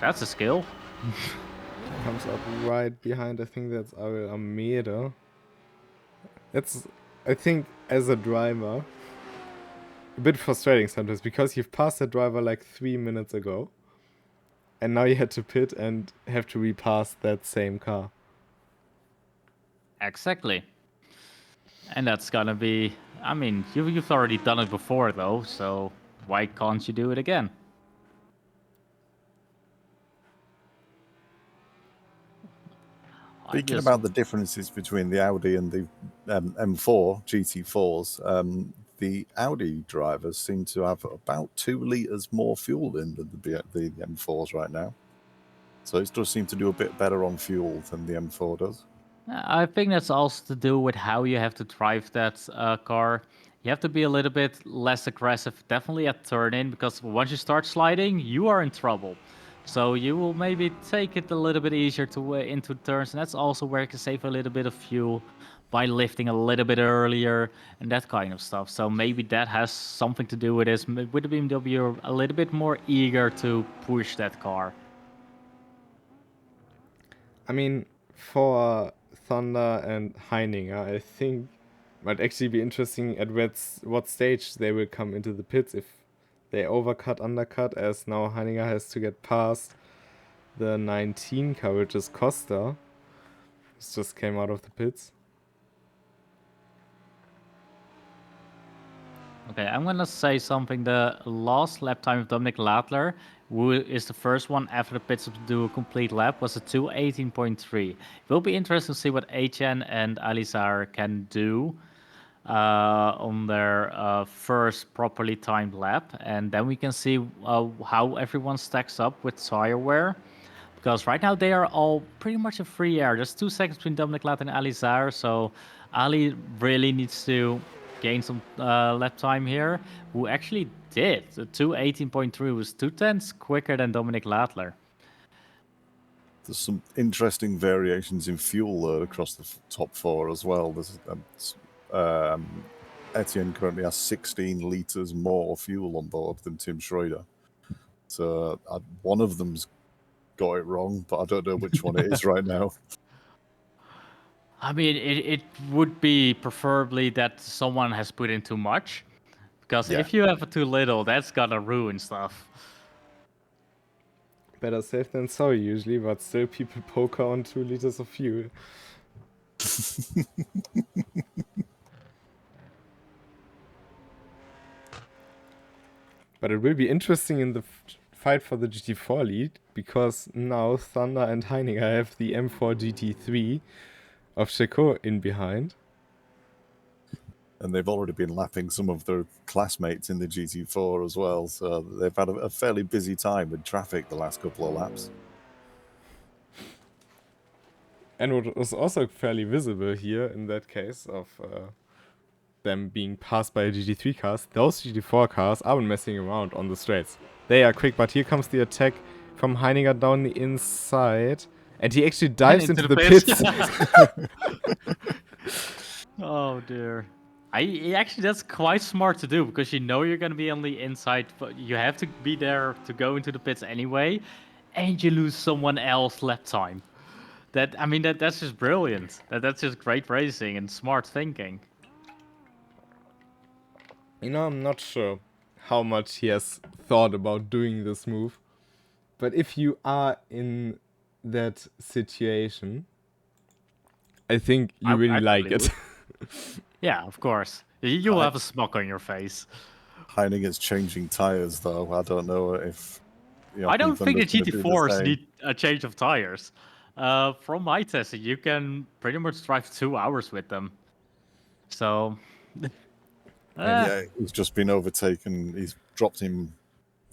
That's a skill. Comes up right behind, I think that's Ariel Almeida. It's, I think, as a driver, a bit frustrating sometimes because you've passed that driver like 3 minutes ago and now you had to pit and have to repass that same car. Exactly. And that's gonna be, I mean, you've already done it before though, so why can't you do it again? Speaking about the differences between the Audi and the M4 GT4s, the Audi drivers seem to have about 2 liters more fuel in than the M4s right now. So it does seem to do a bit better on fuel than the M4 does. I think that's also to do with how you have to drive that car. You have to be a little bit less aggressive, definitely at turn-in, because once you start sliding, you are in trouble. So you will maybe take it a little bit easier to into turns, and that's also where you can save a little bit of fuel by lifting a little bit earlier and that kind of stuff. So maybe that has something to do with this. With the BMW, you're a little bit more eager to push that car. I mean, for Thunder and Heininger, I think might actually be interesting at what stage they will come into the pits, if they overcut, undercut, as now Heininger has to get past the 19 car, which is Costa. This just came out of the pits. Okay, I'm gonna say something. The last lap time of Dominic Ladler who is the first one after the pit stop to do a complete lap, was a 2:18.3. It will be interesting to see what HN and Alizar can do on their first properly timed lap, and then we can see how everyone stacks up with tire wear. Because right now they are all pretty much in free air. There's 2 seconds between Dominic Lat and Alizar, so Ali really needs to gain some lap time here. Who actually did. The 2:18.3 was 2/10 quicker than Dominic Latler. There's some interesting variations in fuel across the top 4 as well. There's Etienne currently has 16 litres more fuel on board than Tim Schroeder. So one of them's got it wrong, but I don't know which one it is right now. I mean, it would be preferably that someone has put in too much. Because if you have too little, that's gonna ruin stuff. Better safe than sorry usually, but still people poker on 2 liters of fuel. But it will be interesting in the fight for the GT4 lead, because now Thunder and Heininger have the M4 GT3 of Checo in behind. And they've already been lapping some of their classmates in the GT4 as well, so they've had a fairly busy time with traffic the last couple of laps. And what was also fairly visible here in that case of them being passed by GT3 cars, those GT4 cars aren't messing around on the straights. They are quick, but here comes the attack from Heininger down the inside. And he actually dives into the pits. Oh dear. Actually, that's quite smart to do, because you know you're going to be on the inside, but you have to be there to go into the pits anyway, and you lose someone else lap time. That's just brilliant. That's just great racing and smart thinking. You know, I'm not sure how much he has thought about doing this move, but if you are in that situation, I think you really like it. Yeah, of course. You'll have a smock on your face. Heininger's changing tires, though. I don't know if... I don't think the GT4s need a change of tires. From my testing, you can pretty much drive 2 hours with them. So... Yeah, he's just been overtaken. He's dropped him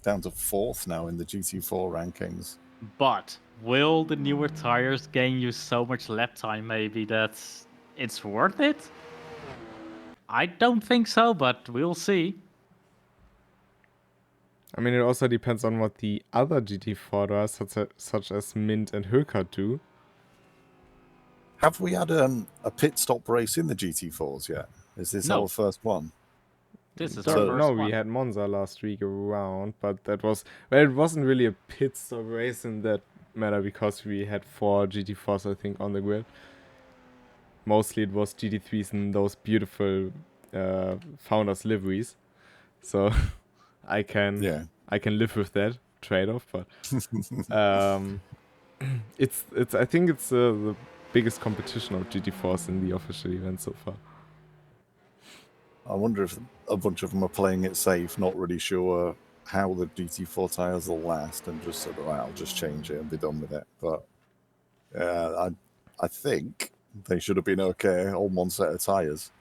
down to 4th now in the GT4 rankings. But will the newer tires gain you so much lap time maybe that it's worth it? I don't think so, but we'll see. I mean, it also depends on what the other GT4 does, such as Mint and Hülker do. Have we had a pit stop race in the GT4s yet? Is this our first one? This is our first one. We had Monza last week around, but that was... Well, it wasn't really a pit stop race in that matter, because we had 4 GT4s, I think, on the grid. Mostly it was GT3s and those beautiful Founders liveries. So I can live with that trade-off, but I think it's the biggest competition of GT4s in the official event so far. I wonder if a bunch of them are playing it safe, not really sure how the GT4 tires will last, and just sort of, I'll just change it and be done with it. But I think they should have been okay on one set of tires.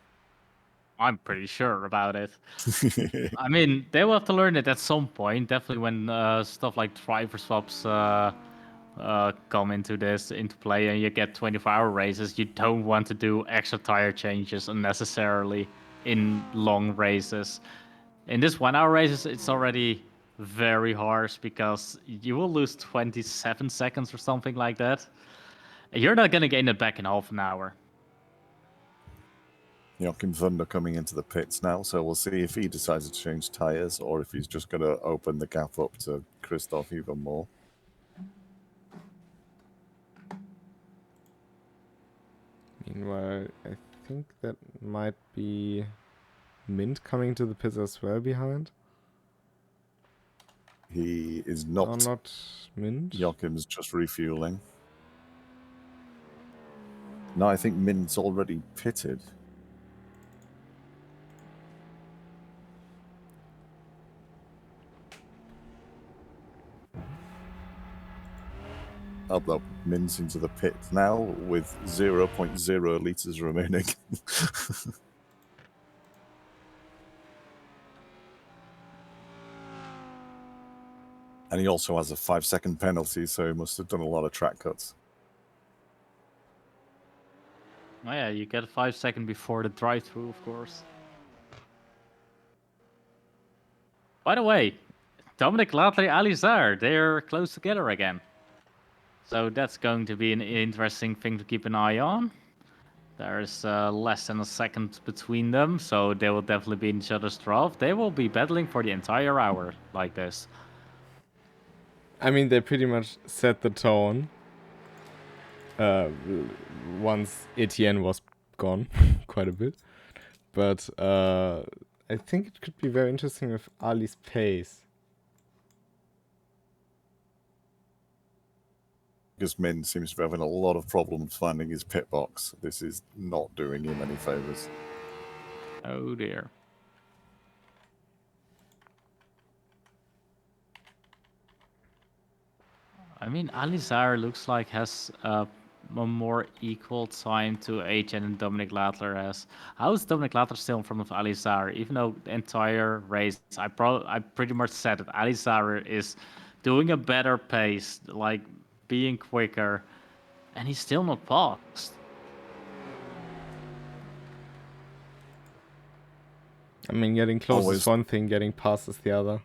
I'm pretty sure about it. I mean, they will have to learn it at some point, definitely when stuff like driver swaps come into play, and you get 24-hour races. You don't want to do extra tire changes unnecessarily in long races. In this 1-hour races, it's already very harsh, because you will lose 27 seconds or something like that. You're not going to gain it back in half an hour. Joachim Thunder coming into the pits now, so we'll see if he decides to change tyres or if he's just going to open the gap up to Krystall even more. Meanwhile, I think that might be Mint coming to the pits as well behind. He is not. No, not Mint. Joachim's just refueling. No, I think Mint's already pitted. up the Mins into the pit now with 0.0 litres remaining. And he also has a 5-second penalty, so he must have done a lot of track cuts. Oh yeah, you get 5 seconds before the drive-through, of course. By the way, Dominic Latry, Alizar, they're close together again. So that's going to be an interesting thing to keep an eye on. There's less than a second between them, so they will definitely be in each other's draft. They will be battling for the entire hour like this. I mean, they pretty much set the tone once Etienne was gone quite a bit. But I think it could be very interesting with Ali's pace. Because Min seems to be having a lot of problems finding his pit box. This is not doing him any favours. Oh dear. I mean, Alizar looks like has a more equal time to HN and Dominic Latler has. How is Dominic Latler still in front of Alizar? Even though the entire race, I pretty much said that Alizar is doing a better pace, like being quicker, and he's still not passed. I mean, getting close is one thing, getting past is the other.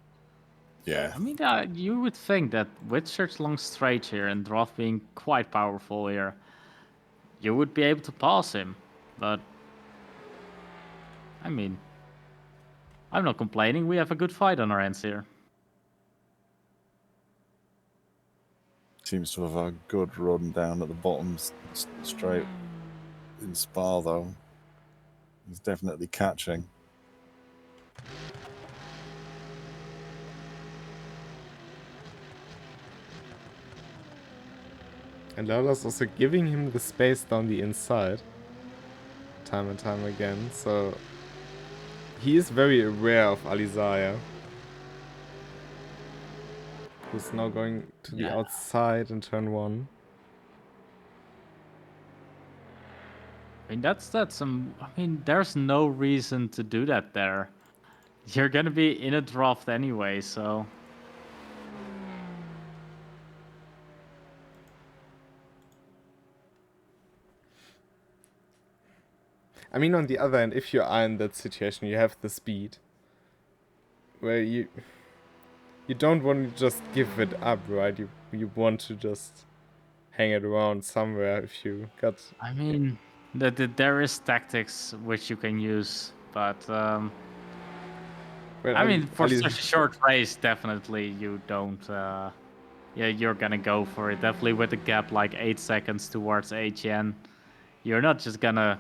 Yeah. I mean, you would think that with such long straight here and Droth being quite powerful here, you would be able to pass him. But, I mean, I'm not complaining. We have a good fight on our hands here. Seems to have a good run down at the bottom straight in Spa, though. He's definitely catching. And Lala's also giving him the space down the inside. Time and time again. So he is very aware of Alizaya, who's now going to the outside in turn 1. I mean, that's some. I mean, there's no reason to do that there. You're gonna be in a draft anyway, so. I mean, on the other hand, if you are in that situation, you have the speed, where you don't want to just give it up, right? You want to just hang it around somewhere if you got... I mean, there is tactics which you can use, but well, I mean, for such a short race, definitely you don't. Yeah, you're gonna go for it. Definitely with a gap like 8 seconds towards HN. You're not just gonna,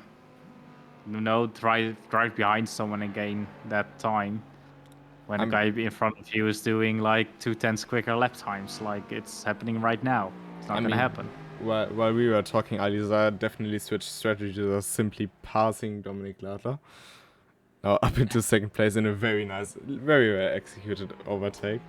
drive behind someone and gain that time. When a guy in front of you is doing like 2/10 quicker lap times, like it's happening right now. It's not gonna happen. While we were talking, Alizar definitely switched strategy to simply passing Dominic Ladler. Now up into second place in a very nice, very well executed overtake.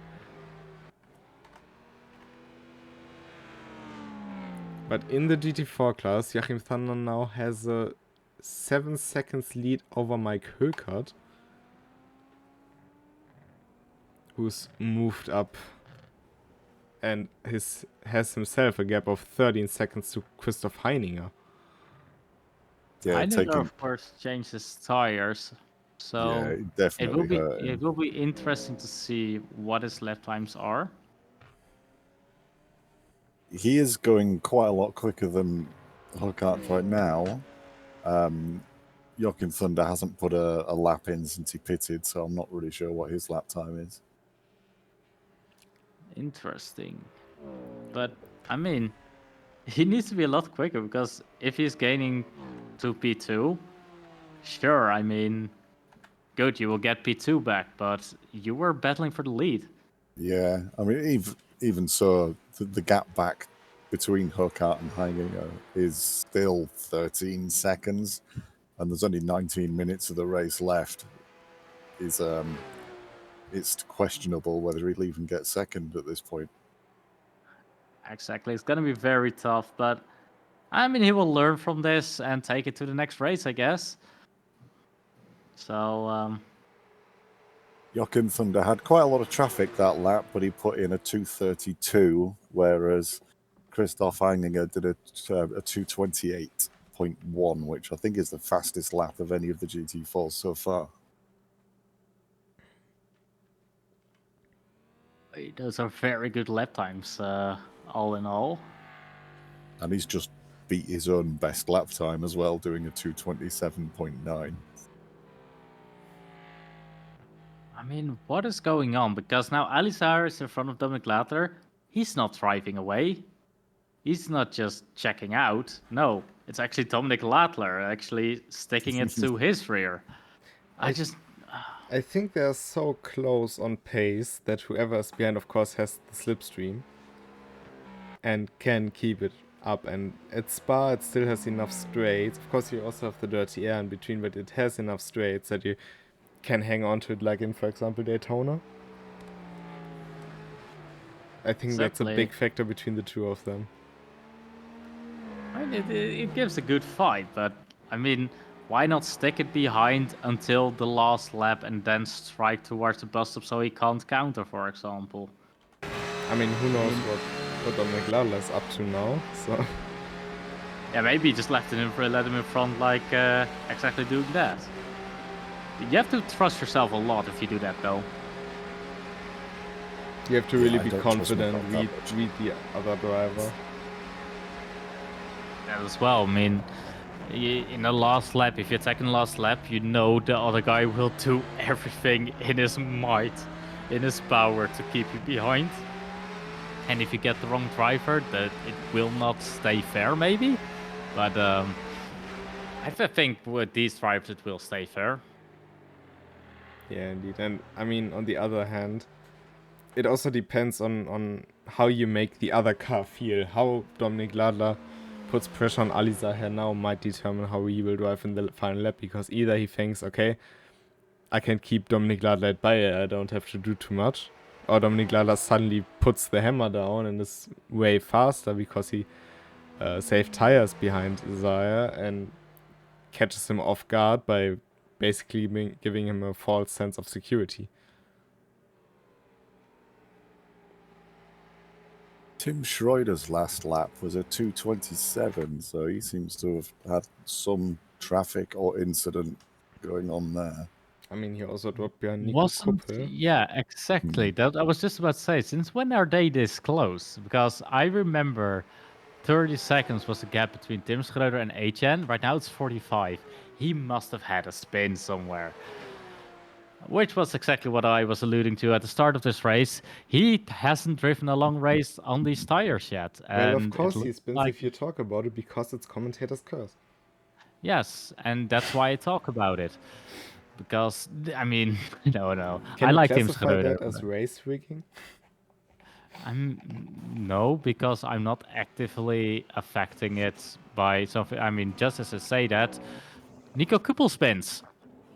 But in the GT4 class, Joachim Thunder now has a 7 seconds lead over Mike Höckert, who's moved up and has himself a gap of 13 seconds to Christoph Heininger. Yeah, Heininger, of course, changed his tires, so it will be interesting to see what his lap times are. He is going quite a lot quicker than Höckert right now. Joachim Thunder hasn't put a lap in since he pitted, so I'm not really sure what his lap time is. Interesting. But, I mean, he needs to be a lot quicker, because if he's gaining to P2, sure, I mean, good, you will get P2 back, but you were battling for the lead. Yeah, I mean, even so, the gap back between Höckert and Heininger is still 13 seconds, and there's only 19 minutes of the race left. It's questionable whether he'll even get second at this point. Exactly. It's going to be very tough, but I mean, he will learn from this and take it to the next race, I guess. So, Jochen Thunder had quite a lot of traffic that lap, but he put in a 2:32, whereas Christoph Heininger did a 2:28.1, which I think is the fastest lap of any of the GT4s so far. those are very good lap times, all in all. And he's just beat his own best lap time as well, doing a 2:27.9. I mean, what is going on? Because now Alisar is in front of Dominic Lattler. He's not driving away. He's not just checking out. No, it's actually Dominic Lattler actually sticking it to his rear. I think they're so close on pace that whoever is behind, of course, has the slipstream and can keep it up. And at Spa, it still has enough straights. Of course, you also have the dirty air in between, but it has enough straights that you can hang on to it, like in, for example, Daytona. I think that's a big factor between the two of them. I mean, it gives a good fight, but I mean, why not stick it behind until the last lap and then strike towards the bus stop so he can't counter, for example? I mean, who knows what Dominic Lattler is up to now, so... Yeah, maybe just let him in front, like exactly doing that. You have to trust yourself a lot if you do that, though. You have to really be confident, read the other driver. Yeah, as well. I mean, in the last lap, if you attack in the last lap, you know the other guy will do everything in his might, in his power to keep you behind. And if you get the wrong driver, that it will not stay fair, maybe. But I think with these drivers, it will stay fair. Yeah, indeed. And I mean, on the other hand, it also depends on how you make the other car feel. How Dominic Lattler puts pressure on Alisar here now might determine how he will drive in the final lap, because either he thinks, okay, I can keep Dominic Lattler at bay, I don't have to do too much, or Dominic Lattler suddenly puts the hammer down and is way faster because he saved tires behind Isaiah and catches him off guard by basically giving him a false sense of security. Tim Schroeder's last lap was a 2:27, so he seems to have had some traffic or incident going on there. I mean, he also dropped behind Nico Kuppel. Yeah, exactly. That I was just about to say, since when are they this close? Because I remember 30 seconds was the gap between Tim Schroeder and HN. Right now it's 45. He must have had a spin somewhere. Which was exactly what I was alluding to at the start of this race. He hasn't driven a long race on these tires yet. Well, of course he spins if you talk about it, because it's commentator's curse. Yes, and that's why I talk about it. Because, I mean, no. Can I like you Tim classify Schroeder. that as race rigging? No, because I'm not actively affecting it by something. I mean, just as I say that, Nico Kuppel spins.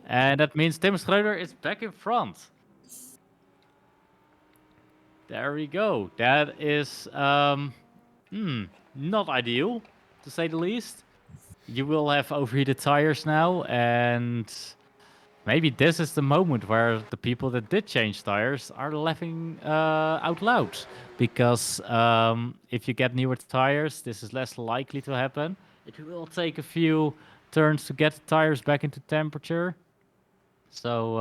And that means Tim Schroeder is back in front. There we go. That is not ideal, to say the least. You will have overheated tires now, and maybe this is the moment where the people that did change tires are laughing out loud. Because if you get newer tires, this is less likely to happen. It will take a few turns to get the tires back into temperature. So,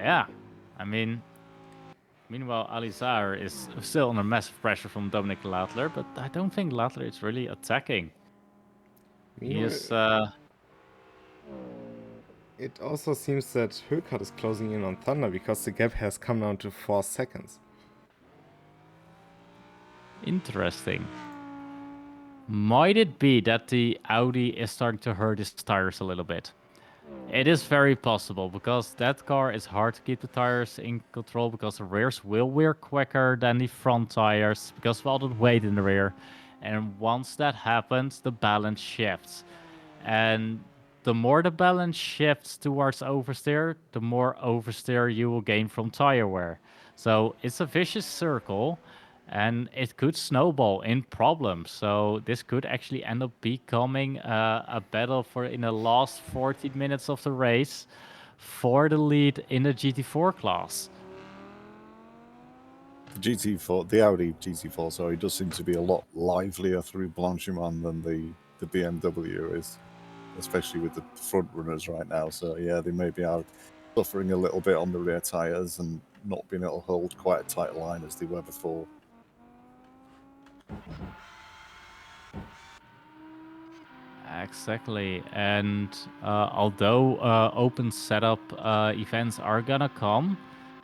yeah, I mean, meanwhile, Alisar is still under massive pressure from Dominic Lattler, but I don't think Lattler is really attacking. He is... It also seems that Hökert is closing in on Thunder, because the gap has come down to 4 seconds. Interesting. Might it be that the Audi is starting to hurt his tires a little bit? It is very possible, because that car is hard to keep the tires in control, because the rears will wear quicker than the front tires, because of all the weight in the rear. And once that happens, the balance shifts. And the more the balance shifts towards oversteer, the more oversteer you will gain from tire wear. So it's a vicious circle. and it could snowball in problems. So this could actually end up becoming a battle for in the last 14 minutes of the race for the lead in the GT4 class. The GT4, the Audi GT4, sorry, does seem to be a lot livelier through Blanchiment than the BMW is, especially with the front runners right now. So yeah, they maybe are suffering a little bit on the rear tyres and not being able to hold quite a tight line as they were before. Exactly, and although open setup events are gonna come,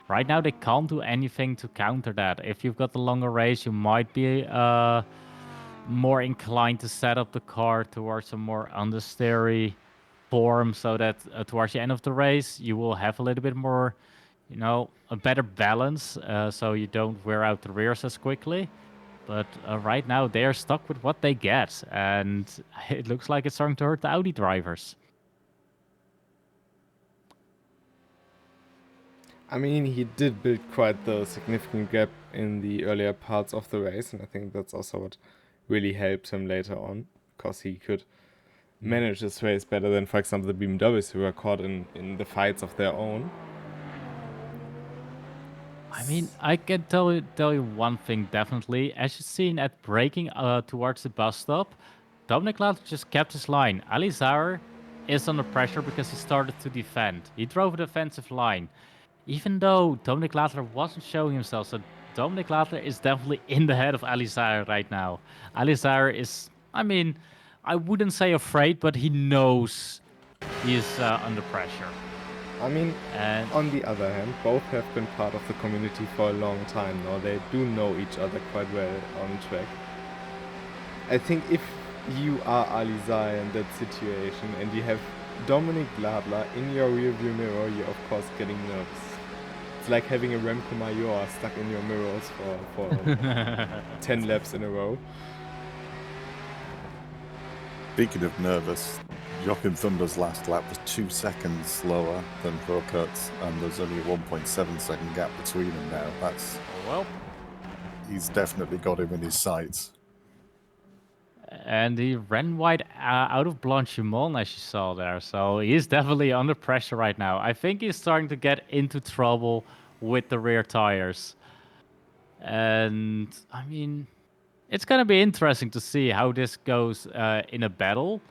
right now they can't do anything to counter that. If you've got the longer race, you might be more inclined to set up the car towards a more understeery form, so that towards the end of the race you will have a little bit more, you know, a better balance, so you don't wear out the rears as quickly. But right now they are stuck with what they get, and it looks like it's starting to hurt the Audi drivers. I mean, he did build quite the significant gap in the earlier parts of the race, and I think that's also what really helped him later on, because he could manage his race better than, for example, the BMWs who were caught in the fights of their own. I mean, I can tell you one thing definitely. As you've seen at braking towards the bus stop, Dominic Ladd just kept his line. Ali Zauer is under pressure because he started to defend. He drove a defensive line. Even though Dominic Lattler wasn't showing himself, so Dominic Lattler is definitely in the head of Ali Zauer right now. Ali Zauer is, I mean, I wouldn't say afraid, but he knows he's under pressure. I mean, And on the other hand, both have been part of the community for a long time now. They do know each other quite well on track. I think if you are Ali Zauer in that situation and you have Dominic Ladler in your rearview mirror, you're of course getting nervous. It's like having a Remco Major stuck in your mirrors for 10 laps in a row. Speaking of nervous, Joachim Thunder's last lap was 2 seconds slower than Hurkatt's, and there's only a 1.7 second gap between them now. That's, well, he's definitely got him in his sights. and he ran wide out of Blanchiment, as you saw there. So he's definitely under pressure right now. I think he's starting to get into trouble with the rear tires. And I mean, it's going to be interesting to see how this goes in a battle.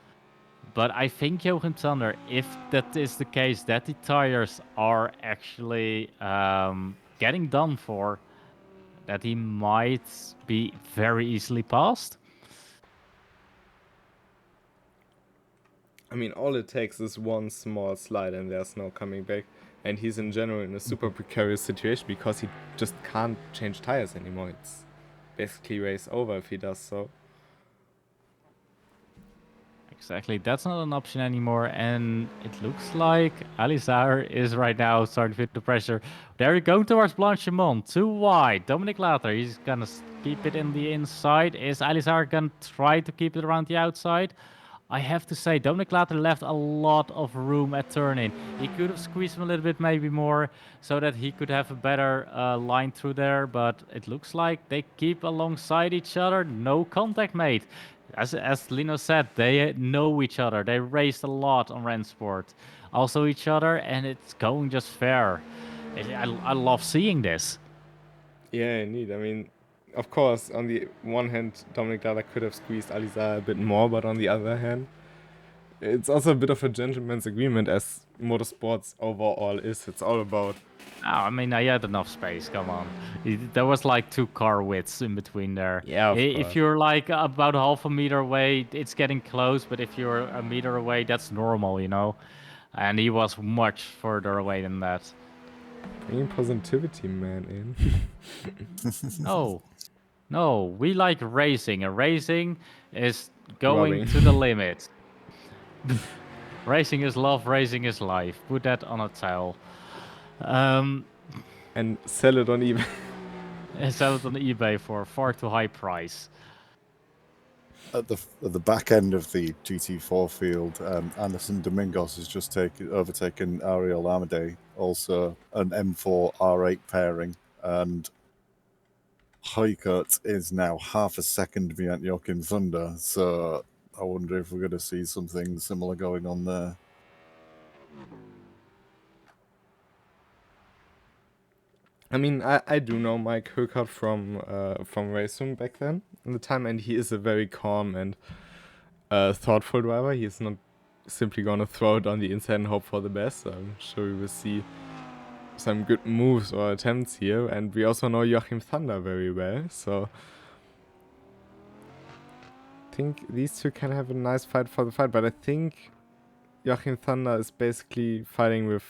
But I think, Joachim Thunder, if that is the case, that the tires are actually getting done for, that he might be very easily passed. I mean, all it takes is one small slide and there's no coming back. And he's in general in a super precarious situation because he just can't change tires anymore. It's basically race over if he does so. Exactly, that's not an option anymore, and it looks like Ali Zauer is right now starting to feel the pressure. There we go towards Blanchiment, too wide. Dominic Latter, he's gonna keep it in the inside. Is Ali Zauer gonna try to keep it around the outside? I have to say, Dominic Latter left a lot of room at turn-in. He could have squeezed him a little bit maybe more so that he could have a better line through there, but it looks like they keep alongside each other. No contact made. As Lino said, they know each other. They raced a lot on RENNSPORT. Also each other, and it's going just fair. I love seeing this. Yeah, indeed. I mean, of course, on the one hand, Dominic Dada could have squeezed Ali Zauer a bit more, but on the other hand, it's also a bit of a gentleman's agreement as motorsports overall is. It's all about... Oh, I mean, I had enough space, come on. There was like 2 car widths in between there. Yeah, of If course. you're like about half a meter away, it's getting close, but if you're a meter away, that's normal, you know? And he was much further away than that. Bringing positivity, man, in. No, we like racing. And racing is going Robbing. to the limit. Racing is love, racing is life. Put that on a towel. And sell it on eBay. And sell it on eBay for a far too high price. At the back end of the GT4 field, Anderson Domingos has just overtaken Ariel Amadei, also an M4 R8 pairing, and Heukert is now half a second behind Joachim Thunder, so I wonder if we're going to see something similar going on there. I mean, I do know Mike Höckert from Racing back then in the time, and he is a very calm and thoughtful driver. He's not simply gonna throw it on the inside and hope for the best. So I'm sure we will see some good moves or attempts here, and we also know Joachim Thunder very well, so I think these two can have a nice fight for the fight. But I think Joachim Thunder is basically fighting with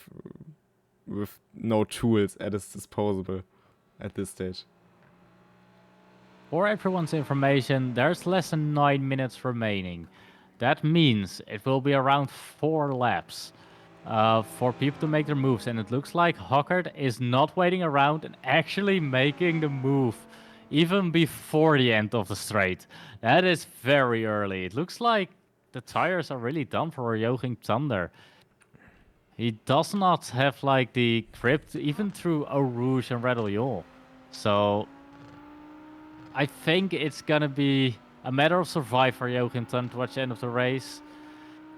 no tools at his disposal at this stage. For everyone's information, there's less than 9 minutes remaining. That means it will be around 4 laps for people to make their moves. And it looks like Höckert is not waiting around and actually making the move even before the end of the straight. That is very early. It looks like the tires are really done for Joachim Thunder. He does not have like the grip even through Eau Rouge and Radeon. So I think it's gonna be a matter of survive for Joachim Thunder towards the end of the race.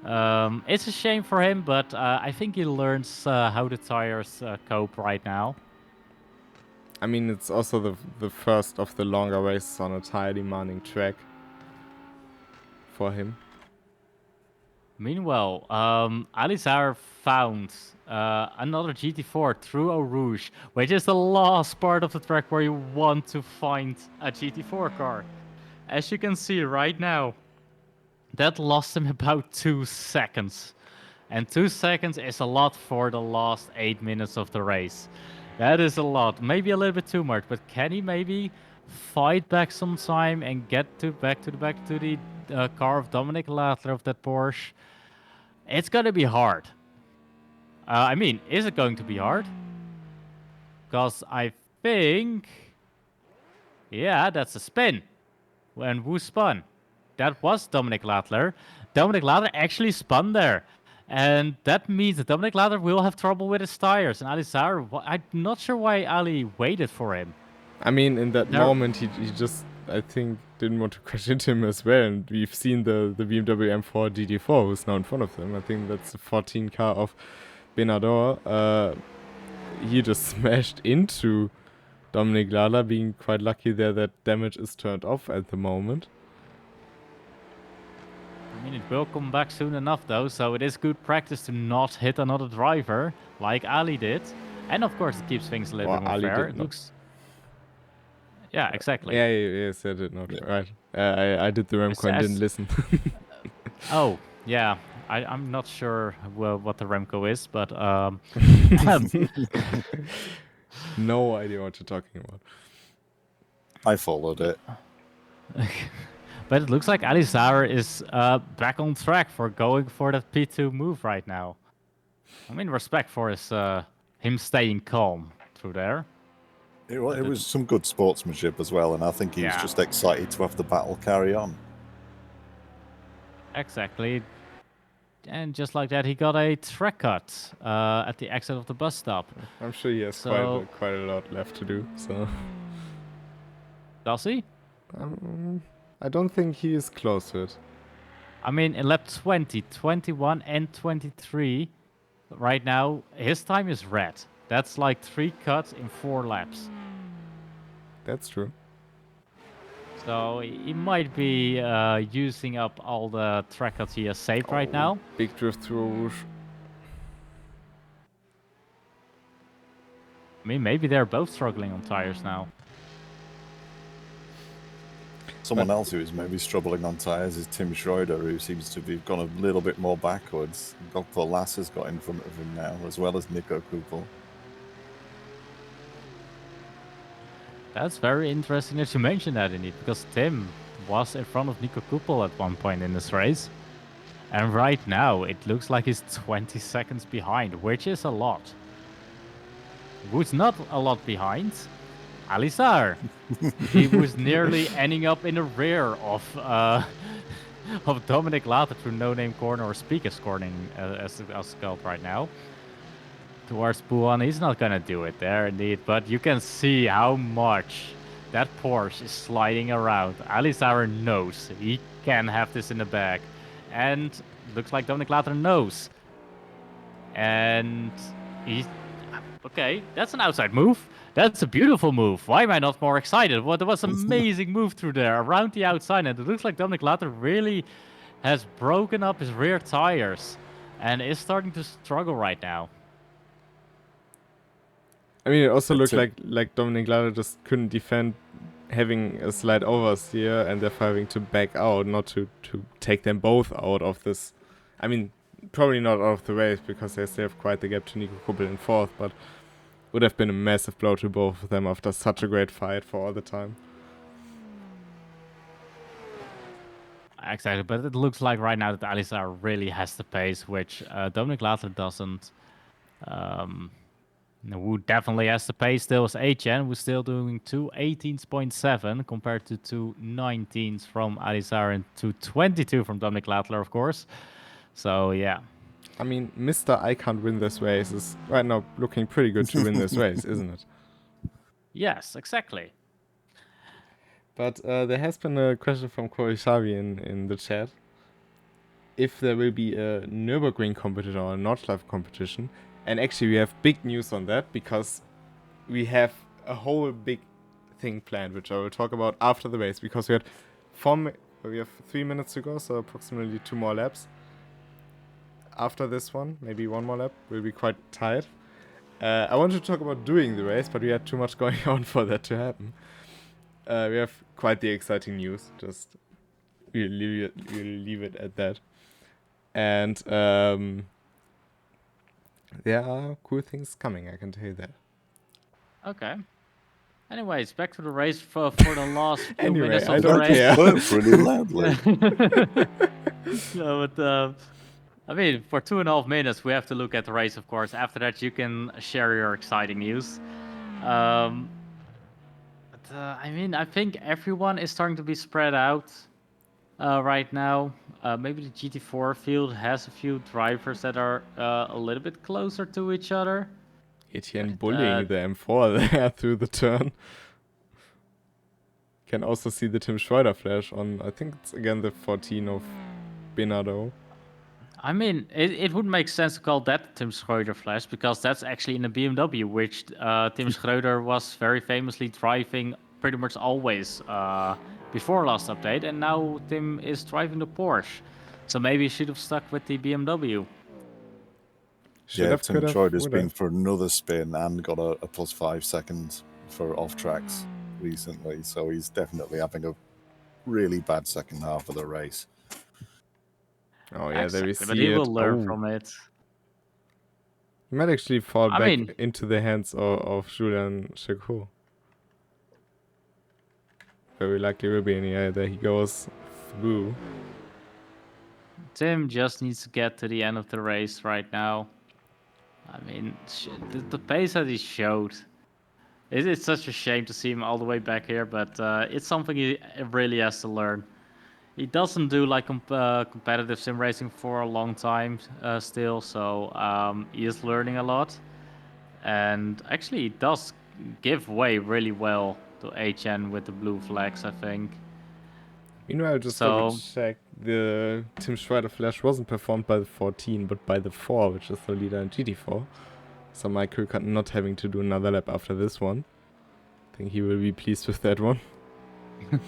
It's a shame for him, but I think he learns how the tires cope right now. I mean, it's also the first of the longer races on a tire demanding track for him. Meanwhile, Alizar found another GT4 through Eau Rouge, which is the last part of the track where you want to find a GT4 car. As you can see right now, that lost him about 2 seconds. And 2 seconds is a lot for the last 8 minutes of the race. That is a lot. Maybe a little bit too much, but can he maybe fight back some time and get back to the car of Dominic Ladler of that Porsche? It's gonna be hard. I mean, is it going to be hard? Because I think... Yeah, that's a spin. And who spun? That was Dominic Ladler. Dominic Ladler actually spun there. And that means that Dominic Ladler will have trouble with his tires. And Alizar, I'm not sure why Ali waited for him. I mean, in that moment, he just, I think, didn't want to crash into him as well. And we've seen the BMW M4 GT4, who's now in front of them. I think that's the 14 car of Benador. He just smashed into Dominic Ladler, being quite lucky there that damage is turned off at the moment. I mean, it will come back soon enough, though, so it is good practice to not hit another driver like Ali did. And of course, it keeps things a little bit more Ali fair. did It looks... Yeah, exactly. Yeah, yes, I did not. Right. I did the Remco and didn't listen. Oh, yeah. I'm not sure what the Remco is, but... No idea what you're talking about. I followed it. But it looks like Alizar is back on track for going for that P2 move right now. I mean, respect for his him staying calm through there. It was some good sportsmanship as well, and I think he was just excited to have the battle carry on. Exactly. And just like that, he got a track cut at the exit of the bus stop. I'm sure he has quite a lot left to do. So. Does he? I don't think he is close to it. I mean, in lap 20, 21, and 23, right now, his time is red. That's like 3 cuts in 4 laps. That's true. So he might be using up all the track cuts he has saved right now. Big drift through Rouge. I mean, maybe they're both struggling on tires now. Someone else who is maybe struggling on tyres is Tim Schroeder, who seems to have gone a little bit more backwards. Dr. Lass has got in front of him now, as well as Nico Kupel. That's very interesting that you mentioned that, indeed, because Tim was in front of Nico Kupel at one point in this race. And right now, it looks like he's 20 seconds behind, which is a lot. Who's not a lot behind? Alizar. He was nearly ending up in the rear of Dominic Ladler through no-name corner or speakers cornering, as it's called right now. Towards Buon, he's not gonna do it there, indeed, but you can see how much That Porsche is sliding around. Alisar knows he can have this in the bag. And looks like Dominic Latter knows. And he's... Okay, that's an outside move. That's a beautiful move. Why am I not more excited? Well, there was an amazing move through there around the outside. And it looks like Dominic Latter really has broken up his rear tires. And is starting to struggle right now. I mean, it also But looked to- like Dominic Latter just couldn't defend having a slight oversteer and therefore having to back out, not to take them both out of this. I mean, probably not out of the race because they still have quite the gap to Nico Kuppel in fourth, but would have been a massive blow to both of them after such a great fight for all the time. Exactly, but it looks like right now that Alisar really has the pace, which Dominic Latter doesn't. Who definitely has the pace still is HN, who's still doing 2:18.7 compared to 2:19s from Alisar and 2:22 from Dominic Lattler, of course. So, yeah. I mean, Mr. I can't win this race is right now looking pretty good to win this race, isn't it? Yes, exactly. But there has been a question from Corey Shavi in the chat. If there will be a Nürburgring competition or a Nordschleife competition. And actually we have big news on that because we have a whole big thing planned, which I will talk about after the race, because we have 3 minutes to go, so approximately 2 more laps. After this one, maybe 1 more lap, will be quite tight. I wanted to talk about doing the race, but we had too much going on for that to happen. We have quite the exciting news, just we'll leave it at that. And there are cool things coming, I can tell you that. Okay. Anyways, back to the race for the last few Anyway, minutes I of the don't race. care. Burped really loudly. No, but I mean, for 2.5 minutes, we have to look at the race, of course. After that, you can share your exciting news. I mean, I think everyone is starting to be spread out right now. Maybe the GT4 field has a few drivers that are a little bit closer to each other. Etienne bullying the M4 there through the turn. Can also see the Tim Schroeder flash on, I think it's again the 14 of Benado. I mean, it would make sense to call that Tim Schreuder flash because that's actually in a BMW, which Tim Schreuder was very famously driving pretty much always before last update, and now Tim is driving the Porsche. So maybe he should have stuck with the BMW. Yeah, Tim Schroeder's would been have. for another spin and got a +5 seconds for off tracks recently, so he's definitely having a really bad second half of the race. Oh yeah, there we see but he it. will learn from it. He might actually fall I back mean, into the hands of Julian Checot. Very likely will be in the air. There he goes through. Tim just needs to get to the end of the race right now. I mean, the pace that he showed. It's such a shame to see him all the way back here, but it's something he really has to learn. He doesn't do like competitive sim racing for a long time still, so he is learning a lot. And actually, he does give way really well to HN with the blue flags, I think. Meanwhile, just double check, the Tim Schroeder flash wasn't performed by the 14, but by the 4, which is the leader in GT4. So Michael not having to do another lap after this one. I think he will be pleased with that one. I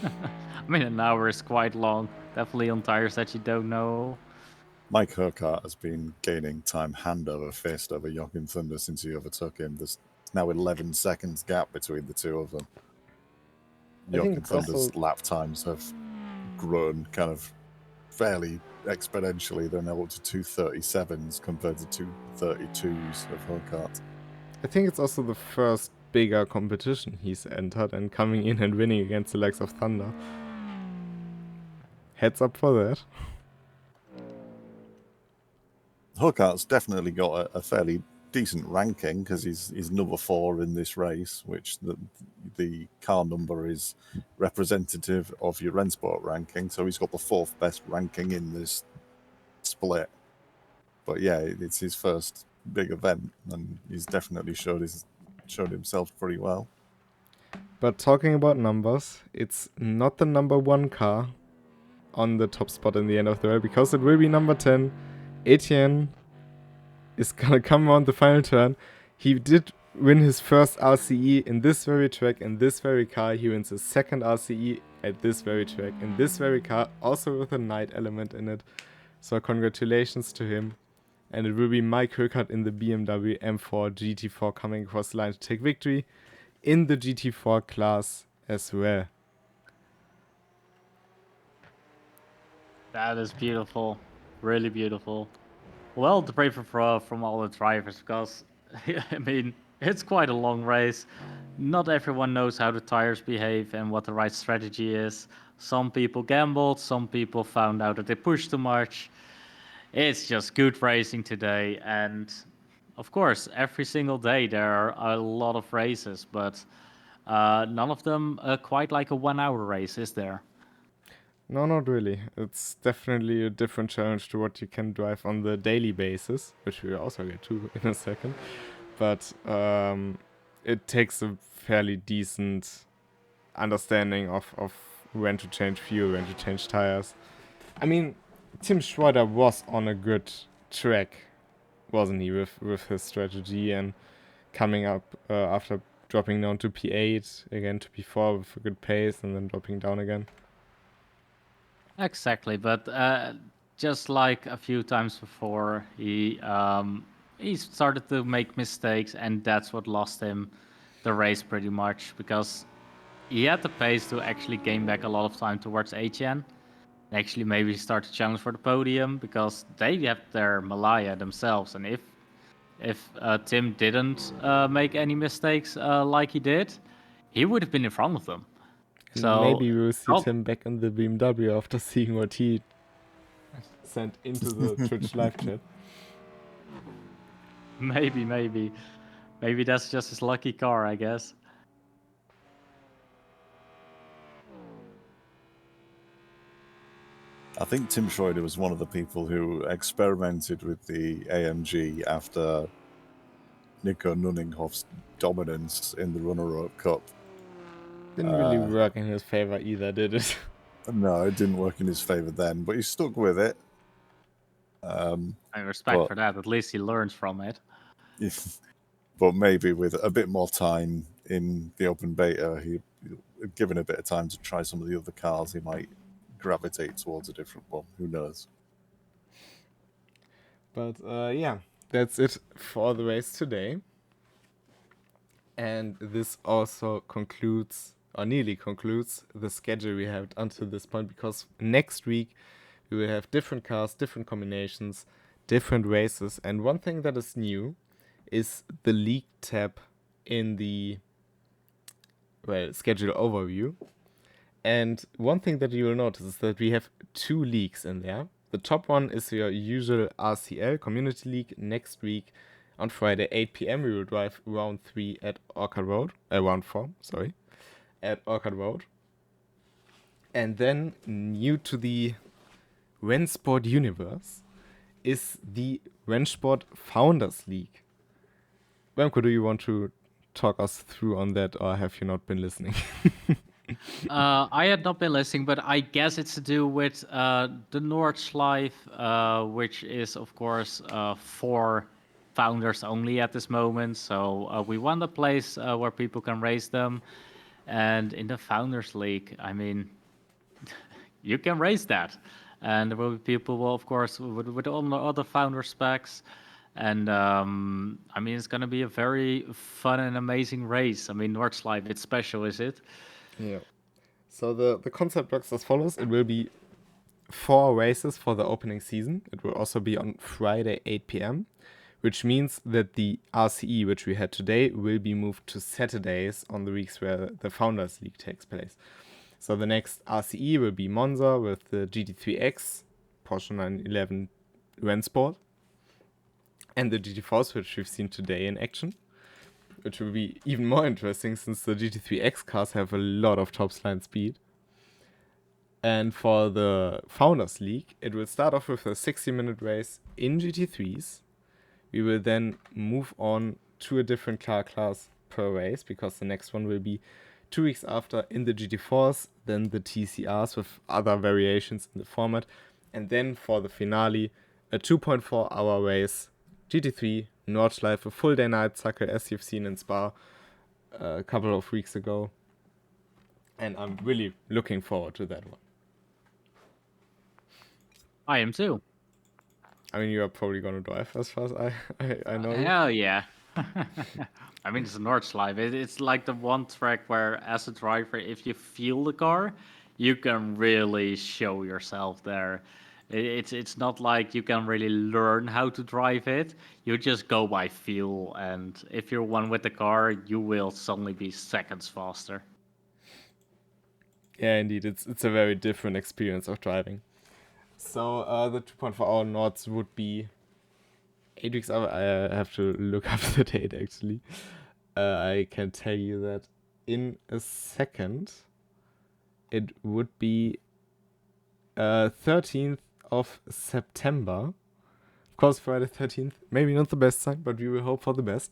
mean, an hour is quite long. Definitely on tires that you don't know. Mike Hurkart has been gaining time hand over fist over Joachim Thunder since he overtook him. There's now 11 seconds gap between the two of them. Joachim Thunder's lap times have grown kind of fairly exponentially. They're now up to 2:37s compared to 2:32s of Hurkart. I think it's also the first bigger competition he's entered and coming in and winning against the likes of Thunder. Heads up for that. Hurkart's definitely got a fairly decent ranking because he's number 4 in this race, which the car number is representative of your RENNSPORT ranking. So he's got the 4th best ranking in this split. But yeah, it's his first big event, and he's definitely showed himself pretty well. But talking about numbers, it's not the number 1 car on the top spot in the end of the race, because it will be number 10. Etienne is gonna come on the final turn. He did win his first RCE in this very track, in this very car. He wins his second RCE at this very track, in this very car, also with a night element in it. So congratulations to him. And it will be Mike Höckert in the BMW M4 GT4 coming across the line to take victory in the GT4 class as well. That is beautiful. Really beautiful. Well, the braver from all the drivers, because, I mean, it's quite a long race. Not everyone knows how the tires behave and what the right strategy is. Some people gambled, some people found out that they pushed too much. It's just good racing today. And, of course, every single day there are a lot of races, but none of them quite like a 1 hour race, is there? No, not really. It's definitely a different challenge to what you can drive on the daily basis, which we'll also get to in a second. But it takes a fairly decent understanding of when to change fuel, when to change tires. I mean, Tim Schroeder was on a good track, wasn't he, with his strategy and coming up after dropping down to P8, again to P4 with a good pace, and then dropping down again. Exactly, but just like a few times before, he started to make mistakes, and that's what lost him the race pretty much, because he had the pace to actually gain back a lot of time towards HN. Actually, maybe start to challenge for the podium, because they have their Malaya themselves, and if Tim didn't make any mistakes like he did, he would have been in front of them. And So maybe we'll see oh, Tim back in the BMW after seeing what he sent into the Twitch live chat. maybe that's just his lucky car, I guess. I think Tim Schroeder was one of the people who experimented with the AMG after Nico Nunninghoff's dominance in the runner-up cup. Didn't really work in his favor either, did it? No, it didn't work in his favor then, but he stuck with it. I respect for that. At least he learns from it. But maybe with a bit more time in the open beta, he given a bit of time to try some of the other cars, he might gravitate towards a different one. Who knows? But yeah, that's it for the race today. And this also concludes, or nearly concludes, the schedule we have until this point, because next week we will have different cars, different combinations, different races. And one thing that is new is the league tab in the schedule overview. And one thing that you will notice is that we have 2 leagues in there. The top one is your usual RCL Community League. Next week on Friday, 8 p.m. we will drive round 3 at Orchard Road. Round 4, sorry. At Orchard Road. And then, new to the RENNSPORT universe, is the RENNSPORT Founders League. Remco, do you want to talk us through on that, or have you not been listening? I had not been listening, but I guess it's to do with the Nordschleife, which is, of course, for founders only at this moment. So we want a place where people can raise them. And in the Founders League, I mean, you can raise that. And there will be people, well, of course, with all the other founder specs. And I mean, it's going to be a very fun and amazing race. I mean, Nordschleife, it's special, is it? Yeah. So the concept works as follows. It will be 4 races for the opening season. It will also be on Friday, 8 p.m., which means that the RCE, which we had today, will be moved to Saturdays on the weeks where the Founders League takes place. So the next RCE will be Monza with the GT3X, Porsche 911 RENNSPORT, and the GT4s, which we've seen today in action, which will be even more interesting since the GT3X cars have a lot of top line speed. And for the Founders League, it will start off with a 60-minute race in GT3s. We will then move on to a different car class per race, because the next one will be 2 weeks after in the GT4s, then the TCRs with other variations in the format, and then for the finale, a 2.4-hour race, GT3, Nordschleife, a full day night cycle as you've seen in Spa a couple of weeks ago. And I'm really looking forward to that one. I am too. I mean, you are probably going to drive as far as I know you. Hell yeah. I mean, it's a Nordschleife. It's like the one track where, as a driver, if you feel the car, you can really show yourself there. It's not like you can really learn how to drive it. You just go by feel, and if you're one with the car, you will suddenly be seconds faster. Yeah, indeed. It's a very different experience of driving. So the 2.4-hour Nords would be 8 weeks out. I have to look up the date, actually. I can tell you that in a second. It would be 13th of September. Of course, Friday 13th. Maybe not the best sign, but we will hope for the best.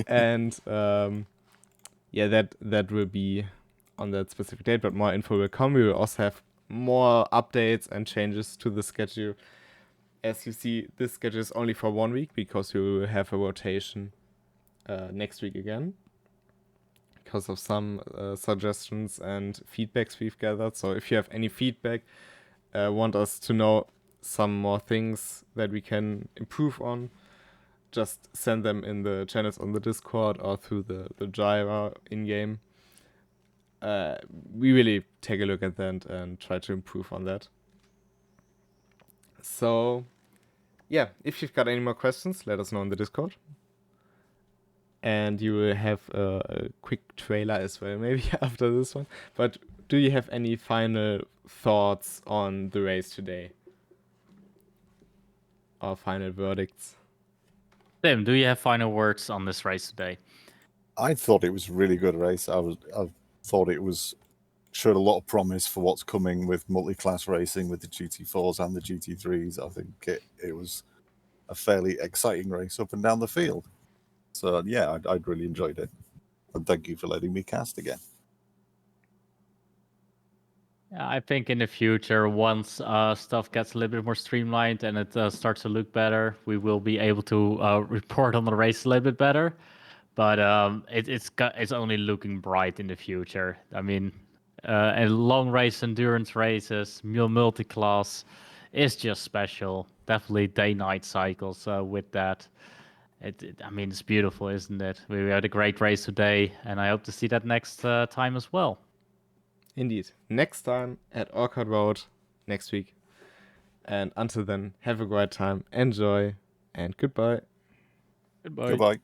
And yeah, that will be on that specific date, but more info will come. We will also have more updates and changes to the schedule. As you see, this schedule is only for 1 week because we will have a rotation next week again because of some suggestions and feedbacks we've gathered. So if you have any feedback, want us to know some more things that we can improve on, just send them in the channels on the Discord or through the Jira in-game. We really take a look at that and try to improve on that. So, yeah, if you've got any more questions, let us know in the Discord. And you will have a quick trailer as well, maybe after this one. But do you have any final thoughts on the race today? Or final verdicts? Tim, do you have final words on this race today? I thought it was a really good race. I thought it showed a lot of promise for what's coming with multi-class racing with the GT4s and the GT3s. I think it was a fairly exciting race up and down the field. So yeah, I'd really enjoyed it. And thank you for letting me cast again. Yeah, I think in the future, once stuff gets a little bit more streamlined and it starts to look better, we will be able to report on the race a little bit better. But it's only looking bright in the future. I mean, and long race endurance races, multi-class is just special. Definitely day-night cycles with that. I mean, it's beautiful, isn't it? We had a great race today, and I hope to see that next time as well. Indeed. Next time at Orchard Road next week. And until then, have a great time, enjoy, and goodbye. Goodbye. Goodbye.